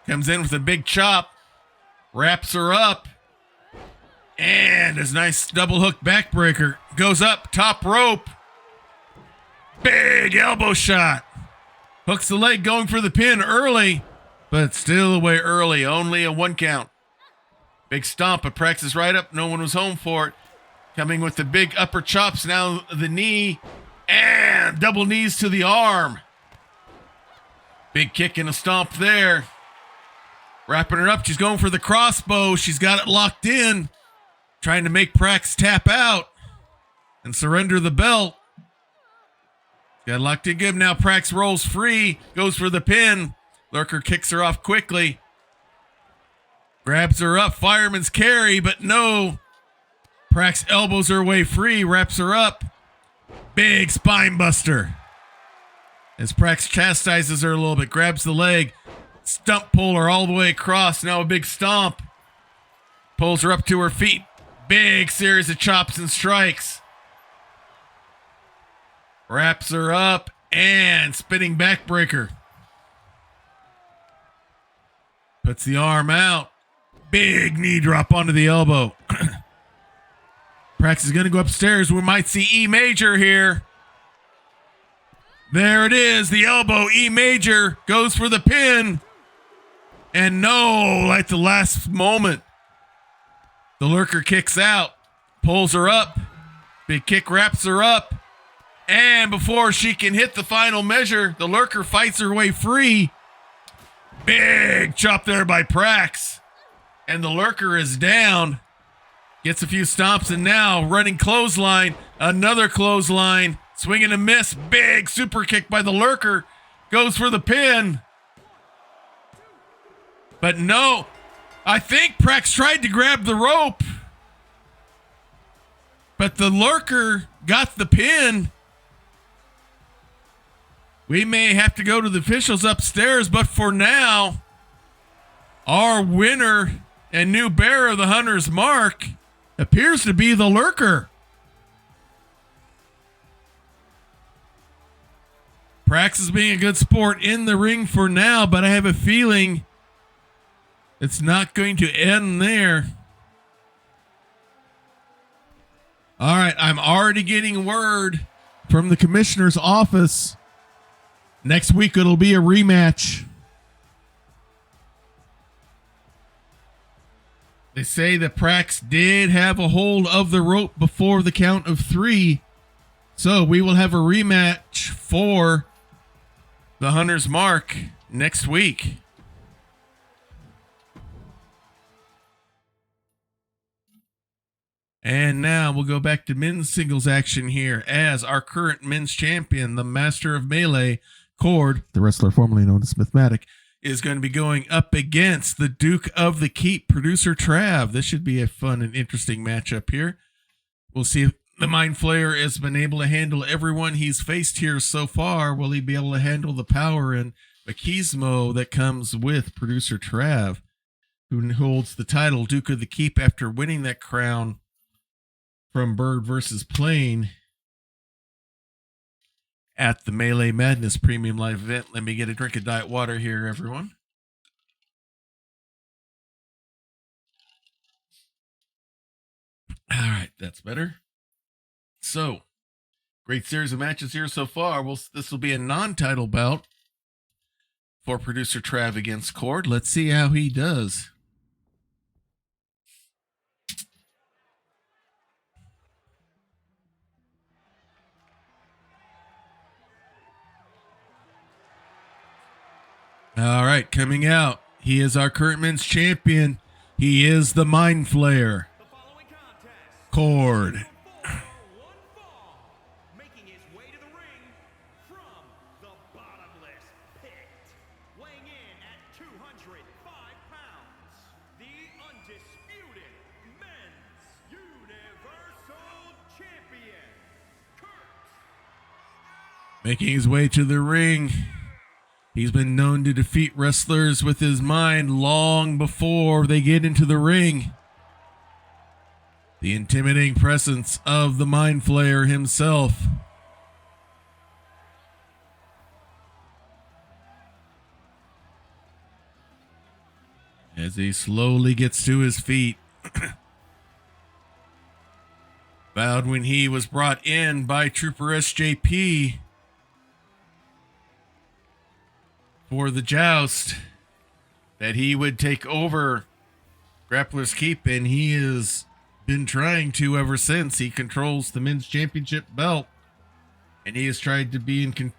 Comes in with a big chop. Wraps her up. And his nice double hook backbreaker. Goes up, top rope. Big elbow shot. Hooks the leg, going for the pin early, but still away early. Only a 1 count. Big stomp, but Prax is right up. No one was home for it. Coming with the big upper chops. Now the knee and double knees to the arm. Big kick and a stomp there. Wrapping her up. She's going for the crossbow. She's got it locked in. Trying to make Prax tap out and surrender the belt. Got locked in good. Now Prax rolls free. Goes for the pin. Lurker kicks her off quickly. Grabs her up. Fireman's carry, but no. Prax elbows her way free. Wraps her up. Big spine buster. As Prax chastises her a little bit. Grabs the leg. Stump pull her all the way across. Now a big stomp. Pulls her up to her feet. Big series of chops and strikes. Wraps her up and spinning backbreaker. Puts the arm out. Big knee drop onto the elbow. Prax is going to go upstairs. We might see E major here. There it is. The elbow. E major goes for the pin. And no, like the last moment. The Lurker kicks out. Pulls her up. Big kick wraps her up. And before she can hit the final measure, the Lurker fights her way free. Big chop there by Prax. And the Lurker is down. Gets a few stomps and now running clothesline. Another clothesline. Swing and a miss. Big super kick by the Lurker. Goes for the pin. But no. I think Prax tried to grab the rope. But the Lurker got the pin. We may have to go to the officials upstairs, but for now, our winner and new bearer of the Hunter's Mark appears to be the Lurker. Prax is being a good sport in the ring for now, but I have a feeling it's not going to end there. All right, I'm already getting word from the commissioner's office. Next week, it'll be a rematch. They say that Prax did have a hold of the rope before the count of 3. So we will have a rematch for the Hunter's Mark next week. And now we'll go back to men's singles action here as our current men's champion, the Master of Melee, Cord, the wrestler formerly known as Smithmatic, is going to be going up against the Duke of the Keep, producer Trav. This should be a fun and interesting matchup here. We'll see if the Mind Flayer has been able to handle everyone he's faced here so far. Will he be able to handle the power and machismo that comes with producer Trav, who holds the title Duke of the Keep after winning that crown from BirdvsPlane at the Melee Madness Premium Live event. Let me get a drink of diet water here, everyone. All right, that's better. So, great series of matches here so far. This will be a non-title bout for producer Trav against Cord. Let's see how he does. All right, coming out. He is our current men's champion. He is the Mind Flayer, Cord. Making his way to the ring from the bottomless pit, weighing in at 205 pounds, the undisputed men's Universal Champion, Kurt. Making his way to the ring. He's been known to defeat wrestlers with his mind long before they get into the ring. The intimidating presence of the Mind Flayer himself. As he slowly gets to his feet. Vowed when he was brought in by Trooper SJP for the joust that he would take over Grappler's Keep, and he has been trying to ever since. He controls the men's championship belt, and he has tried to be in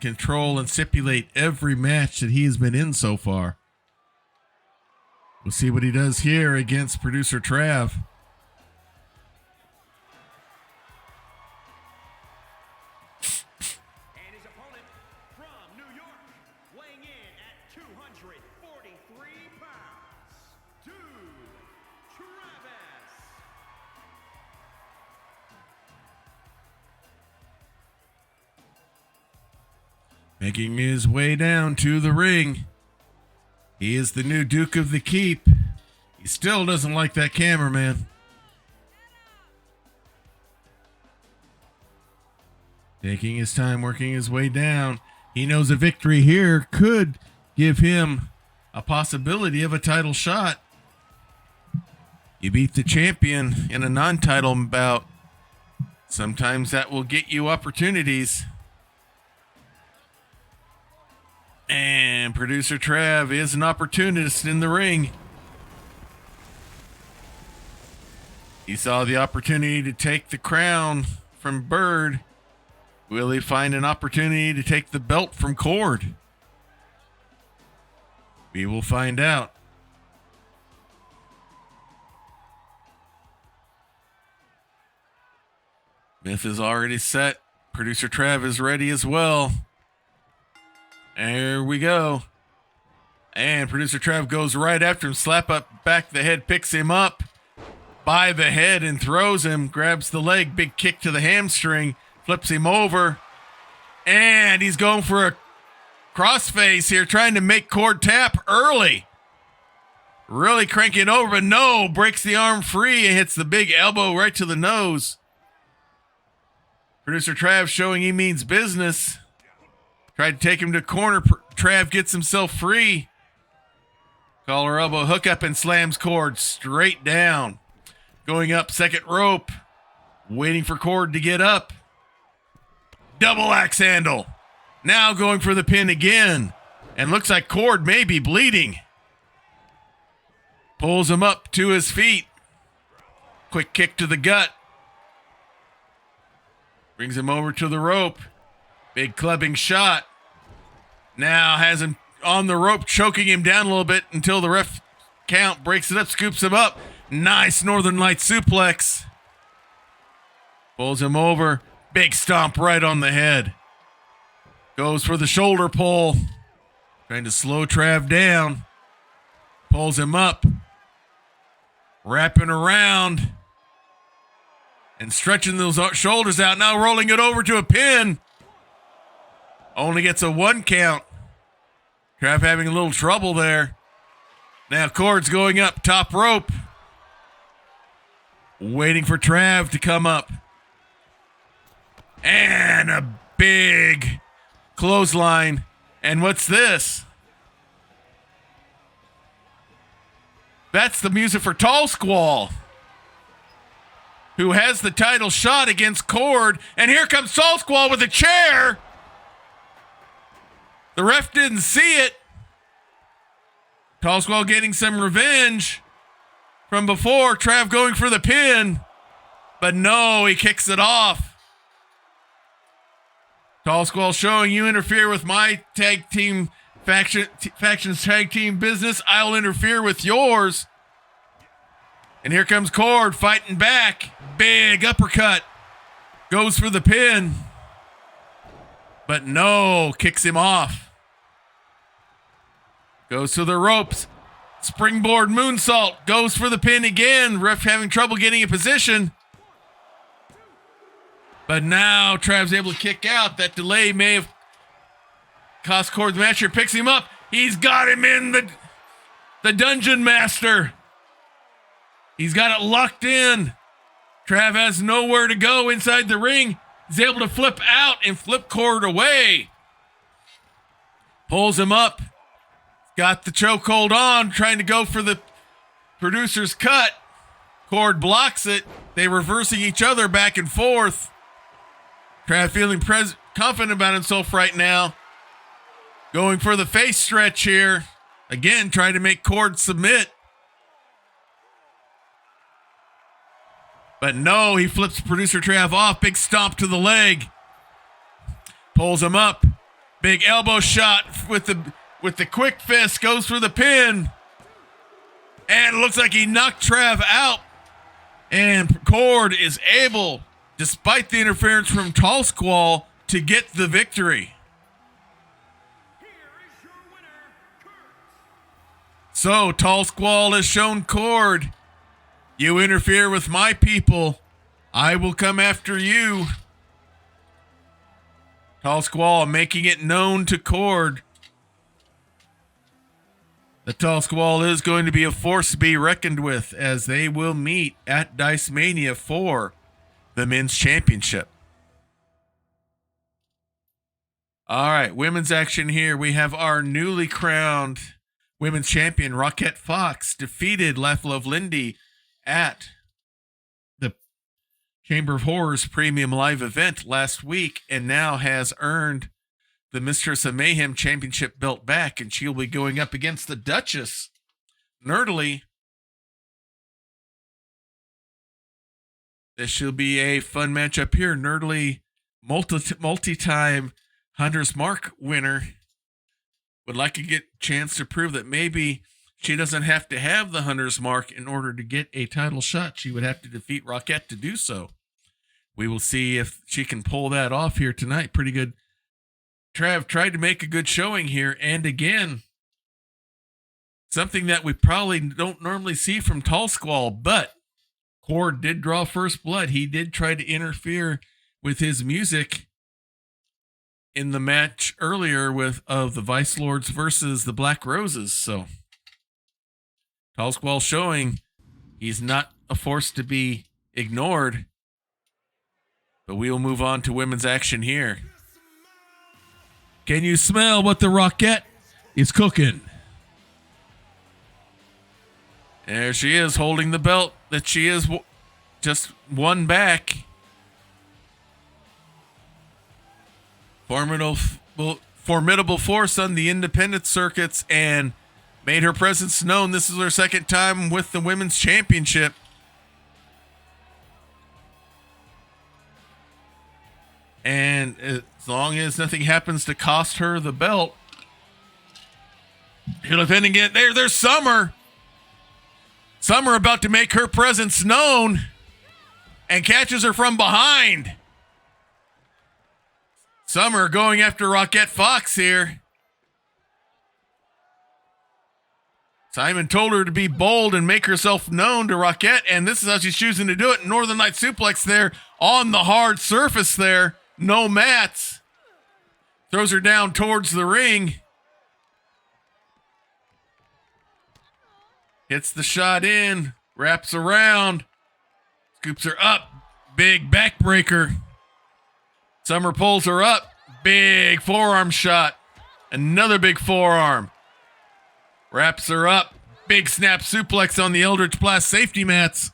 control and stipulate every match that he has been in so far. We'll see what he does here against producer Trav. Making his way down to the ring. He is the new Duke of the Keep. He still doesn't like that cameraman. Taking his time, working his way down. He knows a victory here could give him a possibility of a title shot. You beat the champion in a non-title bout. Sometimes that will get you opportunities. And producer Trav is an opportunist in the ring. He saw the opportunity to take the crown from Bird. Will he find an opportunity to take the belt from Cord? We will find out. Myth is already set. Producer Trav is ready as well. There we go. And producer Trav goes right after him. Slap up back the head, picks him up by the head and throws him. Grabs the leg, big kick to the hamstring. Flips him over. And he's going for a crossface here, trying to make Cord tap early. Really cranking over, but no. Breaks the arm free and hits the big elbow right to the nose. Producer Trav showing he means business. Tried to take him to corner. Trav gets himself free. Collar elbow hook up and slams Cord straight down. Going up second rope. Waiting for Cord to get up. Double axe handle. Now going for the pin again. And looks like Cord may be bleeding. Pulls him up to his feet. Quick kick to the gut. Brings him over to the rope. Big clubbing shot. Now has him on the rope, choking him down a little bit until the ref count, breaks it up, scoops him up. Nice Northern Light suplex. Pulls him over. Big stomp right on the head. Goes for the shoulder pull. Trying to slow Trav down. Pulls him up. Wrapping around. And stretching those shoulders out. Now rolling it over to a pin. Only gets a 1 count. Trav having a little trouble there. Now Cord's going up top rope. Waiting for Trav to come up. And a big clothesline. And what's this? That's the music for Tall Squall. who has the title shot against Cord. And here comes Tall Squall with a chair. The ref didn't see it. Tall Squall getting some revenge from before. Trav going for the pin. But no, he kicks it off. Tall Squall showing, you interfere with my tag team factions tag team business, I'll interfere with yours. And here comes Cord fighting back. Big uppercut. Goes for the pin. But no, kicks him off. Goes to the ropes. Springboard moonsault. Goes for the pin again. Ref having trouble getting in position. But now Trav's able to kick out. That delay may have cost Cord the match. Here picks him up. He's got him in the Dungeon Master. He's got it locked in. Trav has nowhere to go inside the ring. He's able to flip out and flip Cord away. Pulls him up. Got the chokehold on, trying to go for the producer's cut. Cord blocks it. They reversing each other back and forth. Trav feeling confident about himself right now. Going for the face stretch here. Again, trying to make Cord submit. But no, he flips producer Trav off. Big stomp to the leg. Pulls him up. Big elbow shot with the quick fist. Goes for the pin. And it looks like he knocked Trav out. And Cord is able, despite the interference from Tall Squall, to get the victory. So Tall Squall has shown Cord, you interfere with my people, I will come after you. Tall Squall making it known to Cord. The Tall Squall is going to be a force to be reckoned with as they will meet at Dice-Mania for the men's championship. All right, women's action here. We have our newly crowned women's champion, Rockette Fox, defeated Laugh Love Lindy at the Chamber of Horrors Premium Live event last week, and now has earned the Mistress of Mayhem championship belt back, and she'll be going up against the Duchess, Nerdalie. This should be a fun matchup here. Nerdalie, multi-time Hunter's Mark winner, would like to get a chance to prove that maybe she doesn't have to have the Hunter's Mark in order to get a title shot. She would have to defeat Rockette to do so. We will see if she can pull that off here tonight. Pretty good. Trav tried to make a good showing here, and again, something that we probably don't normally see from Tall Squall, but Cord did draw first blood. He did try to interfere with his music in the match earlier of the Vice Lords versus the Black Roses. So Tall Squall showing he's not a force to be ignored. But we will move on to women's action here. Can you smell what the Rockette is cooking? There she is, holding the belt that she is just won back. Formidable force on the independent circuits and made her presence known. This is her second time with the women's championship. And as long as nothing happens to cost her the belt, she'll defend again. There's Summer. Summer about to make her presence known and catches her from behind. Summer going after Rockette Fox here. Simon told her to be bold and make herself known to Rockette, and this is how she's choosing to do it. Northern Light suplex there on the hard surface there. No mats. Throws her down towards the ring. Hits the shot in. Wraps around. Scoops her up. Big backbreaker. Summer pulls her up. Big forearm shot. Another big forearm. Wraps her up. Big snap suplex on the Eldritch Blast safety mats.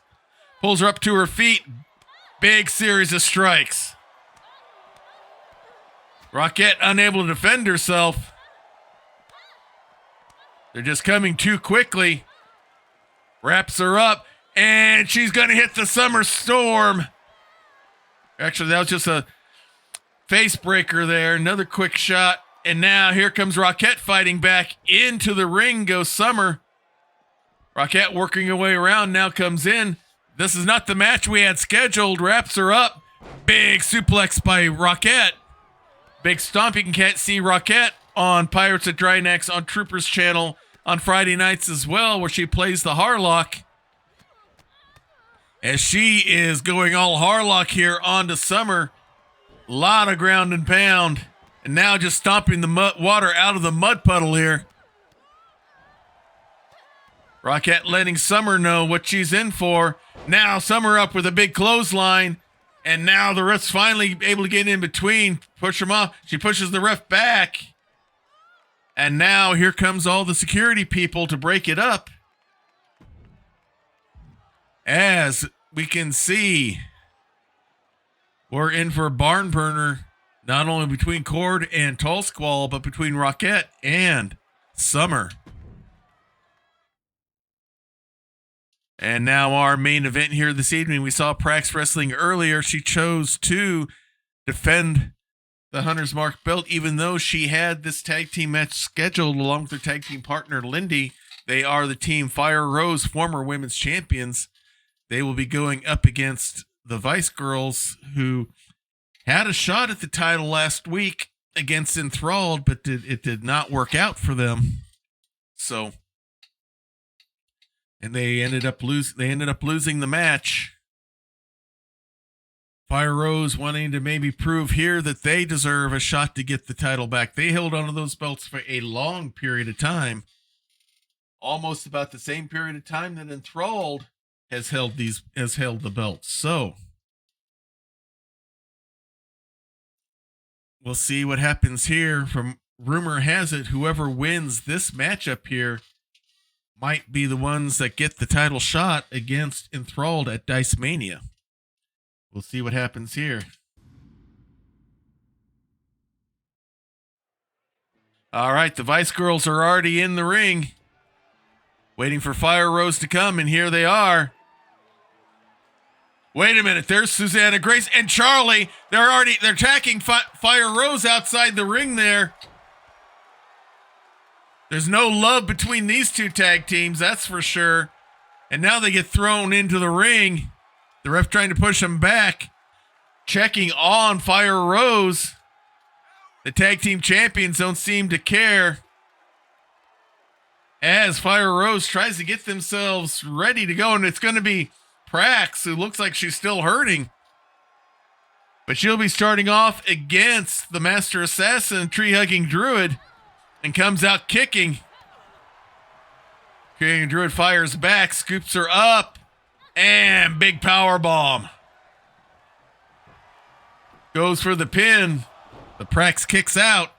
Pulls her up to her feet. Big series of strikes. Rockette unable to defend herself. They're just coming too quickly. Wraps her up, and she's going to hit the Summer Storm. Actually, that was just a face breaker there. Another quick shot. And now here comes Rockette fighting back. Into the ring goes Summer. Rockette working her way around, now comes in. This is not the match we had scheduled. Wraps her up. Big suplex by Rockette. Big stomp. You can't see Rockette on Pirates at Dry Necks on Troopers channel on Friday nights as well, where she plays the Harlock. As she is going all Harlock here onto Summer. A lot of ground and pound. And now just stomping the water out of the mud puddle here. Rockette letting Summer know what she's in for. Now Summer up with a big clothesline. And now the ref's finally able to get in between. Push him off. She pushes the ref back. And now here comes all the security people to break it up. As we can see, we're in for a barn burner, not only between Cord and Tall Squall, but between Rockette and Summer. And now our main event here this evening. We saw Prax wrestling earlier. She chose to defend the Hunter's Mark belt, even though she had this tag team match scheduled along with her tag team partner, Lindy. They are the team Fire Rose, former women's champions. They will be going up against the Vice Girls, who had a shot at the title last week against Enthralled, but it did not work out for them. So, and they ended up losing the match. Fire Rose wanting to maybe prove here that they deserve a shot to get the title back. They held onto those belts for a long period of time, almost about the same period of time that Enthralled has held the belts. So we'll see what happens here. From rumor has it, whoever wins this matchup here might be the ones that get the title shot against Enthralled at Dice-Mania. We'll see what happens here. All right, the Vice Girls are already in the ring, waiting for Fire Rose to come, and here they are. Wait a minute, there's Susanna Grace and Charlie. They're attacking Fire Rose outside the ring there. There's no love between these two tag teams, that's for sure. And now they get thrown into the ring. The ref trying to push them back. Checking on Fire Rose. The tag team champions don't seem to care, as Fire Rose tries to get themselves ready to go. And it's going to be Prax, who looks like she's still hurting. But she'll be starting off against the Master Assassin, Tree-Hugging Druid, and comes out kicking. Tree-Hugging Druid fires back, scoops her up, and big power bomb. Goes for the pin. The Prax kicks out.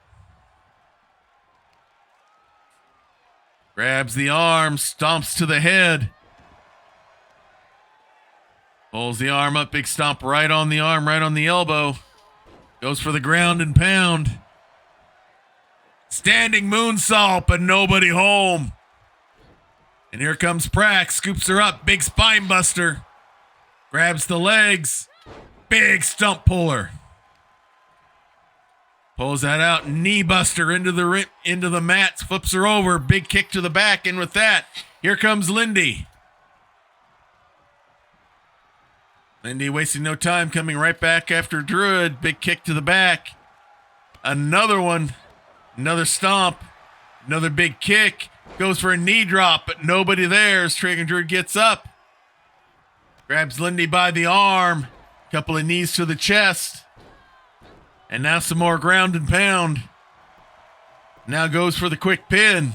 Grabs the arm, stomps to the head. Pulls the arm up, big stomp right on the arm, right on the elbow. Goes for the ground and pound. Standing moonsault, but nobody home. And here comes Prax, scoops her up, big spine buster. Grabs the legs, big stump puller. Pulls that out, knee buster into the mat, flips her over, big kick to the back, and with that, here comes Lindy. Lindy wasting no time, coming right back after Druid, big kick to the back. Another one, another stomp, another big kick. Goes for a knee drop, but nobody there as Tree-Hugging Druid gets up. Grabs Lindy by the arm. Couple of knees to the chest. And now some more ground and pound. Now goes for the quick pin.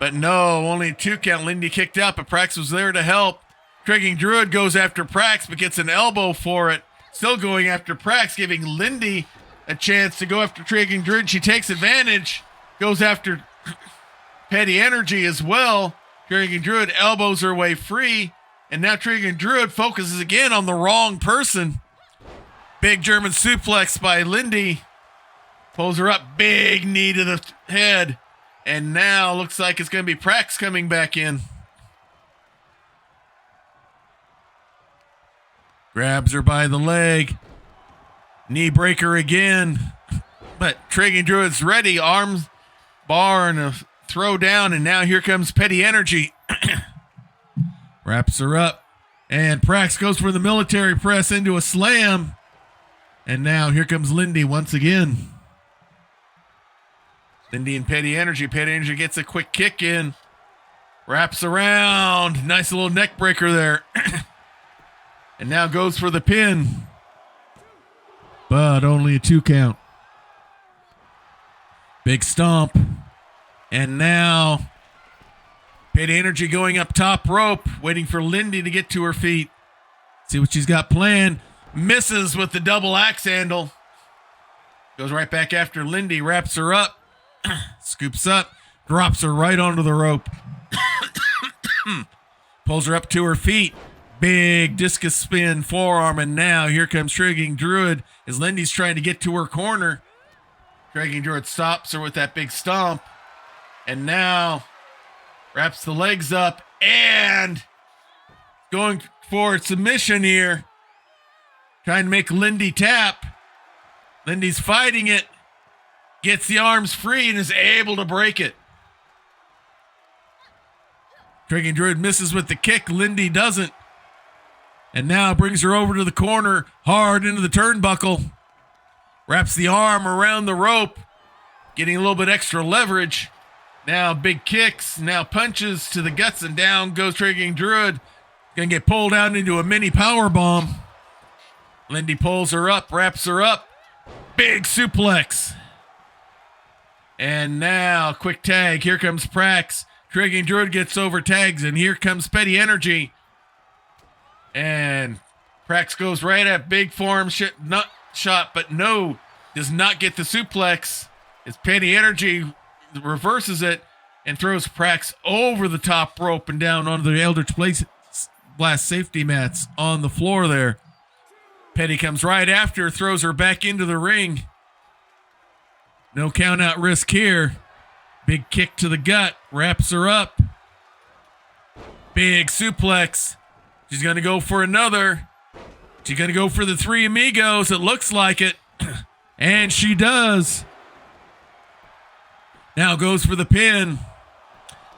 But no, only a 2 count. Lindy kicked out, but Prax was there to help. Tree-Hugging Druid goes after Prax, but gets an elbow for it. Still going after Prax, giving Lindy a chance to go after Tree-Hugging Druid. She takes advantage. Goes after Petty Energy as well. Tree-Hugging Druid elbows her way free. And now Trigan Druid focuses again on the wrong person. Big German suplex by Lindy. Pulls her up. Big knee to the head. And now looks like it's going to be Prax coming back in. Grabs her by the leg. Knee breaker again. But Trigan Druid's ready. Arms bar and a throw down. And now here comes Petty Energy. Wraps her up. And Prax goes for the military press into a slam. And now here comes Lindy once again. Lindy and Petty Energy. Petty Energy gets a quick kick in. Wraps around. Nice little neck breaker there. And now goes for the pin. But only a 2 count. Big stomp. And now Petty Energy going up top rope. Waiting for Lindy to get to her feet. See what she's got planned. Misses with the double axe handle. Goes right back after Lindy. Wraps her up. Scoops up, drops her right onto the rope. Pulls her up to her feet. Big discus spin forearm, and now here comes Trigan Druid as Lindy's trying to get to her corner. Trigan Druid stops her with that big stomp, and now wraps the legs up and going for submission here. Trying to make Lindy tap. Lindy's fighting it. Gets the arms free and is able to break it. Trigan Druid misses with the kick. Lindy doesn't. And now brings her over to the corner, hard into the turnbuckle. Wraps the arm around the rope, getting a little bit extra leverage. Now big kicks, now punches to the guts, and down goes Trigan Druid. Gonna get pulled out into a mini power bomb. Lindy pulls her up, wraps her up. Big suplex. And now, quick tag. Here comes Prax. Trigan Druid gets over tags, and here comes Petty Energy. And Prax goes right at big forearm nut shot, but no, does not get the suplex. As Petty Energy reverses it and throws Prax over the top rope and down onto the Eldritch Blast safety mats on the floor there. Petty comes right after, throws her back into the ring. No count out risk here. Big kick to the gut. Wraps her up. Big suplex. She's going to go for another. She's going to go for the Three Amigos. It looks like it. And she does. Now goes for the pin.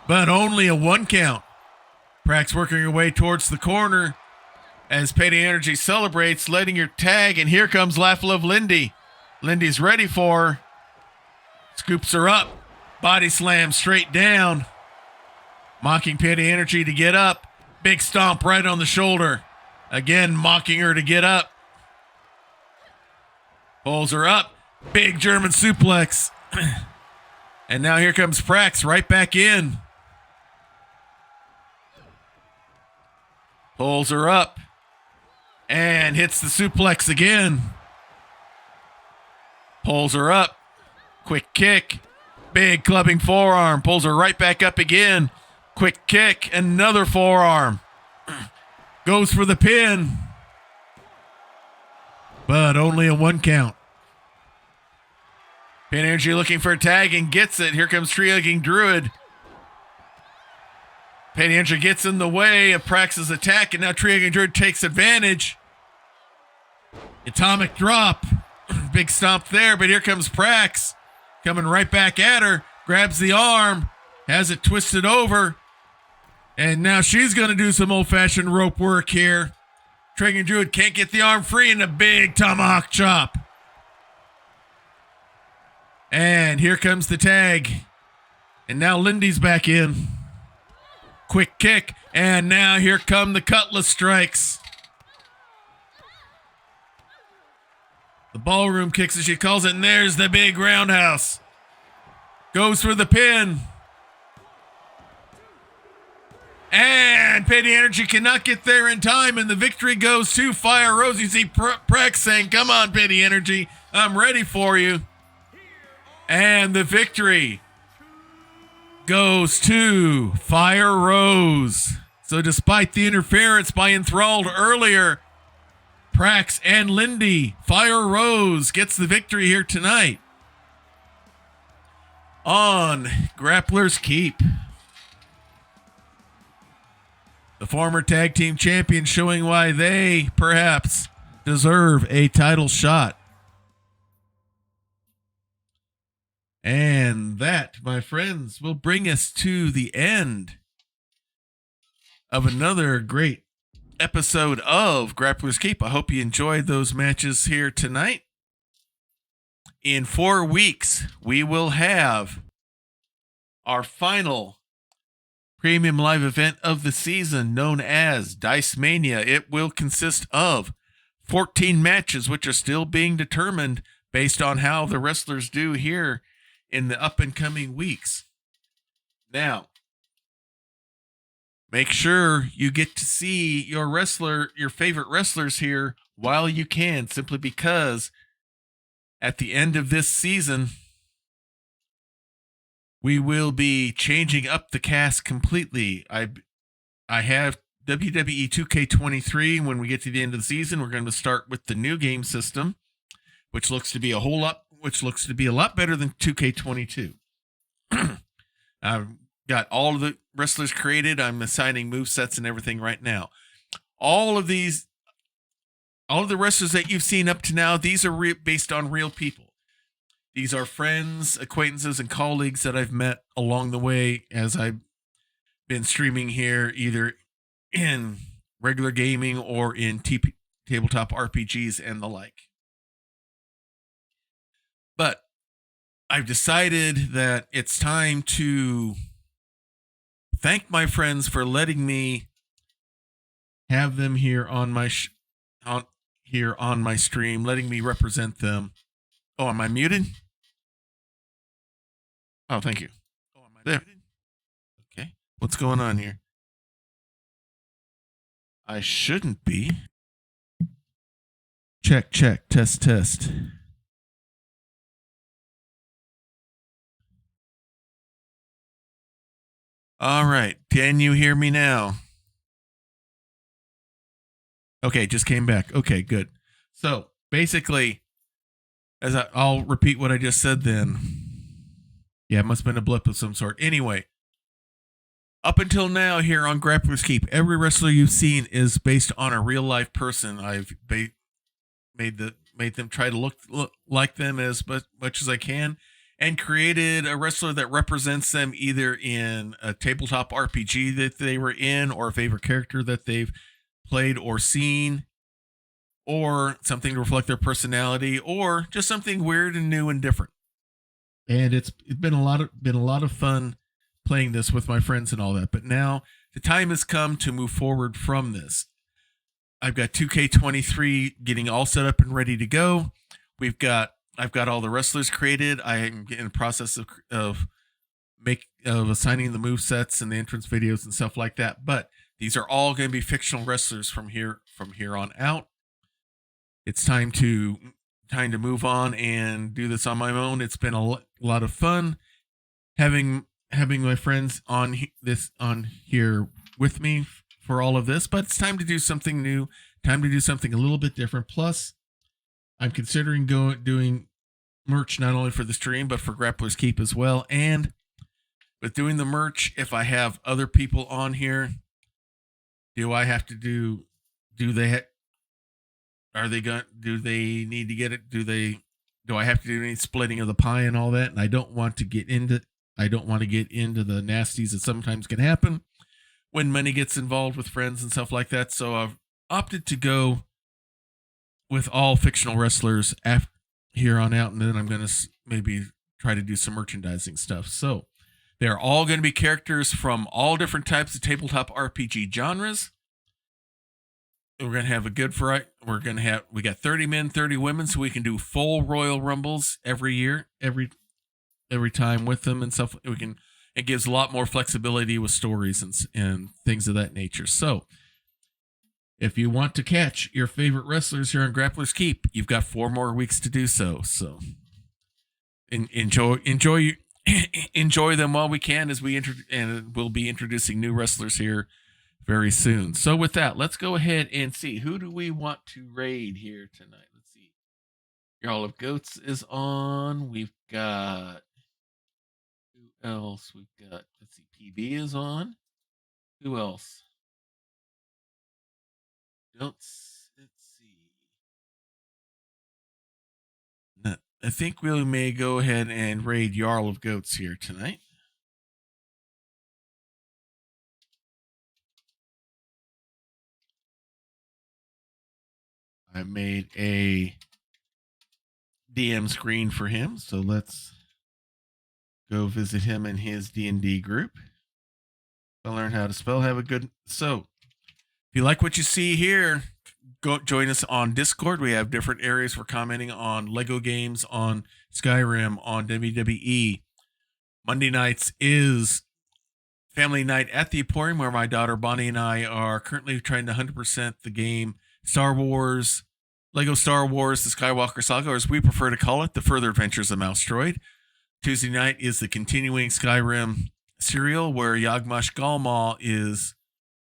But only a 1 count. Prax working her way towards the corner as Petty Energy celebrates, letting her tag. And here comes Laugh Love Lindy. Lindy's ready for her. Scoops her up. Body slam straight down. Mocking Petty Energy to get up. Big stomp right on the shoulder. Again, mocking her to get up. Pulls her up. Big German suplex. And now here comes Prax right back in. Pulls her up. And hits the suplex again. Pulls her up. Quick kick. Big clubbing forearm. Pulls her right back up again. Quick kick. Another forearm. Goes for the pin. But only a 1 count. Pin Energy looking for a tag and gets it. Here comes Trigan Druid. Pin Energy gets in the way of Prax's attack, and now Trigan Druid takes advantage. Atomic drop. Big stomp there, but here comes Prax. Coming right back at her. Grabs the arm. Has it twisted over. And now she's going to do some old-fashioned rope work here. Trigan Druid can't get the arm free, and a big tomahawk chop. And here comes the tag. And now Lindy's back in. Quick kick. And now here come the cutlass strikes. The ballroom kicks, as she calls it, and there's the big roundhouse. Goes for the pin. And Petty Energy cannot get there in time, and the victory goes to Fire Rose. You see Prax saying, come on, Petty Energy, I'm ready for you. And the victory goes to Fire Rose. So despite the interference by Enthralled earlier, Prax and Lindy, Fire Rose gets the victory here tonight on Grappler's Keep. The former tag team champions showing why they perhaps deserve a title shot. And that, my friends, will bring us to the end of another great episode of Grappler's Keep. I hope you enjoyed those matches here tonight. In 4 weeks, we will have our final premium live event of the season known as Dice-Mania. It will consist of 14 matches, which are still being determined based on how the wrestlers do here in the up and coming weeks. Now, make sure you get to see your favorite wrestlers here while you can, simply because at the end of this season, we will be changing up the cast completely. I have WWE 2K23. When we get to the end of the season, we're going to start with the new game system, which looks to be a lot better than 2K22. I've got all of the wrestlers created. I'm assigning movesets and everything right now. All of the wrestlers that you've seen up to now, these are based on real people. These are friends, acquaintances, and colleagues that I've met along the way as I've been streaming here, either in regular gaming or in tabletop RPGs and the like. But I've decided that it's time to thank my friends for letting me have them here on my on my stream, letting me represent them. Oh, am I muted? Oh, thank you. Oh, am I there? Muted? Okay. What's going on here? I shouldn't be. Check, test. All right. Can you hear me now? Okay, just came back. Okay, good. So basically, I'll repeat what I just said then. Yeah, it must have been a blip of some sort. Anyway, up until now here on Grappler's Keep, every wrestler you've seen is based on a real life person. I've made them try to look like them as much as I can, and created a wrestler that represents them either in a tabletop RPG that they were in, or a favorite character that they've played or seen, or something to reflect their personality, or just something weird and new and different. And it's been a lot of fun playing this with my friends and all that. But now the time has come to move forward from this. I've got 2K23 getting all set up and ready to go. I've got all the wrestlers created. I am in the process of assigning the movesets and the entrance videos and stuff like that. But these are all going to be fictional wrestlers from here on out. It's time to move on and do this on my own. It's been a lot of fun having my friends on here with me for all of this, but it's time to do something new, time to do something a little bit different. Plus, I'm considering doing merch not only for the stream, but for Grappler's Keep as well. And with doing the merch, if I have other people on here, do I have to do they need to get it? Do I have to do any splitting of the pie and all that? And I don't want to get into the nasties that sometimes can happen when money gets involved with friends and stuff like that. So I've opted to go with all fictional wrestlers here on out, and then I'm going to maybe try to do some merchandising stuff. So they're all going to be characters from all different types of tabletop RPG genres. We're going to have a good variety. We got 30 men, 30 women, so we can do full Royal Rumbles every year, every time with them and stuff. It gives a lot more flexibility with stories and things of that nature. So if you want to catch your favorite wrestlers here on Grappler's Keep, you've got 4 more weeks to do so. So enjoy them while we can, as we'll be introducing new wrestlers here very soon. So with that, let's go ahead and see, who do we want to raid here tonight? Let's see. Jarl of Goats is on. We've got, who else? We've got, let's see, PB is on. Who else? Let's see. No, I think we may go ahead and raid Jarl of Goats here tonight. I made a DM screen for him, so let's go visit him in his D&D group. I'll learn how to spell. Have a good. So, if you like what you see here, go join us on Discord. We have different areas for commenting on Lego games, on Skyrim, on WWE. Monday nights is family night at the Emporium, where my daughter Bonnie and I are currently trying to 100% the game Star Wars, Lego Star Wars, the Skywalker Saga, or as we prefer to call it, the Further Adventures of Mouse Droid. Tuesday night is the continuing Skyrim serial, where Yagmash Galma is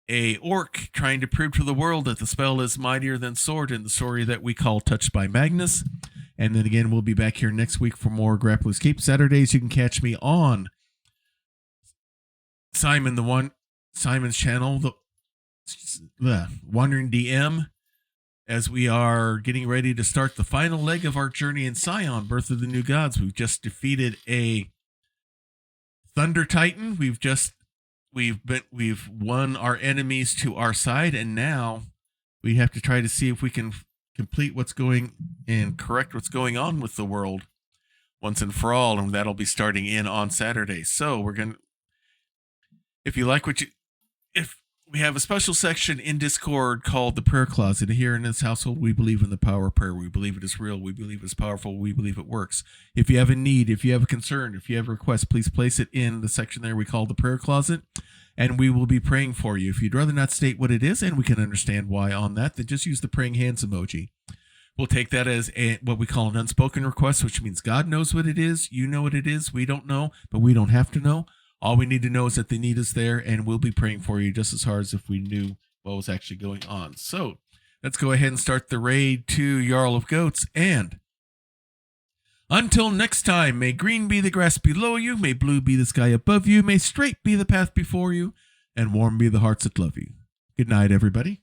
a orc trying to prove to the world that the spell is mightier than sword, in the story that we call Touched by Magnus. And then again, we'll be back here next week for more Grappler Escape. Saturdays, you can catch me on Simon's channel, the Wandering DM, as we are getting ready to start the final leg of our journey in Scion, Birth of the New Gods. We've just defeated a Thunder Titan. We've won our enemies to our side, and now we have to try to see if we can complete what's going and correct what's going on with the world once and for all, and that'll be starting in on Saturday. So we're gonna, if you like if we have a special section in Discord called the Prayer Closet. Here in this household, we believe in the power of prayer. We believe it is real. We believe it is powerful. We believe it works. If you have a need, if you have a concern, if you have a request, please place it in the section there we call the Prayer Closet, and we will be praying for you. If you'd rather not state what it is, and we can understand why on that, then just use the praying hands emoji. We'll take that as what we call an unspoken request, which means God knows what it is. You know what it is. We don't know, but we don't have to know. All we need to know is that the need is there, and we'll be praying for you just as hard as if we knew what was actually going on. So let's go ahead and start the raid to Jarl of Goats. And until next time, may green be the grass below you, may blue be the sky above you, may straight be the path before you, and warm be the hearts that love you. Good night, everybody.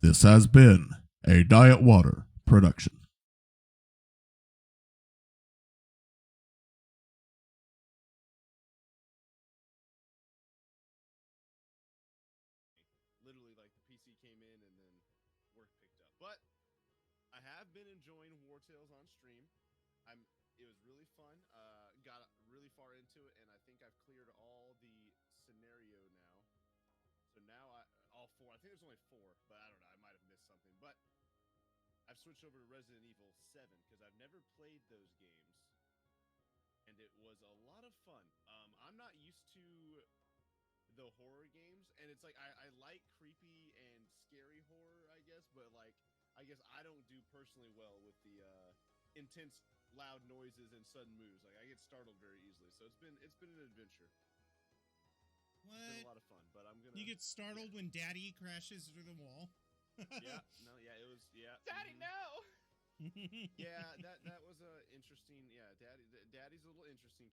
This has been a Diet Water production. Literally, like, the PC came in and then work picked up. But I have been enjoying War Tales on stream. It was really fun. Got really far into it, and I think I've cleared all the scenario now. So now all four. I think there's only four, but I don't know. I might have missed something. But I've switched over to Resident Evil 7 because I've never played those games, and it was a lot of fun. I'm not used to the horror games, and it's like I like creepy and scary horror, I guess, but like I guess I don't do personally well with the intense loud noises and sudden moves. Like, I get startled very easily, so it's been an adventure. What? It's been a lot of fun, but I'm gonna. You get startled when Daddy crashes through the wall. It was Daddy, no. Yeah, that was a interesting. Yeah, Daddy's a little interesting.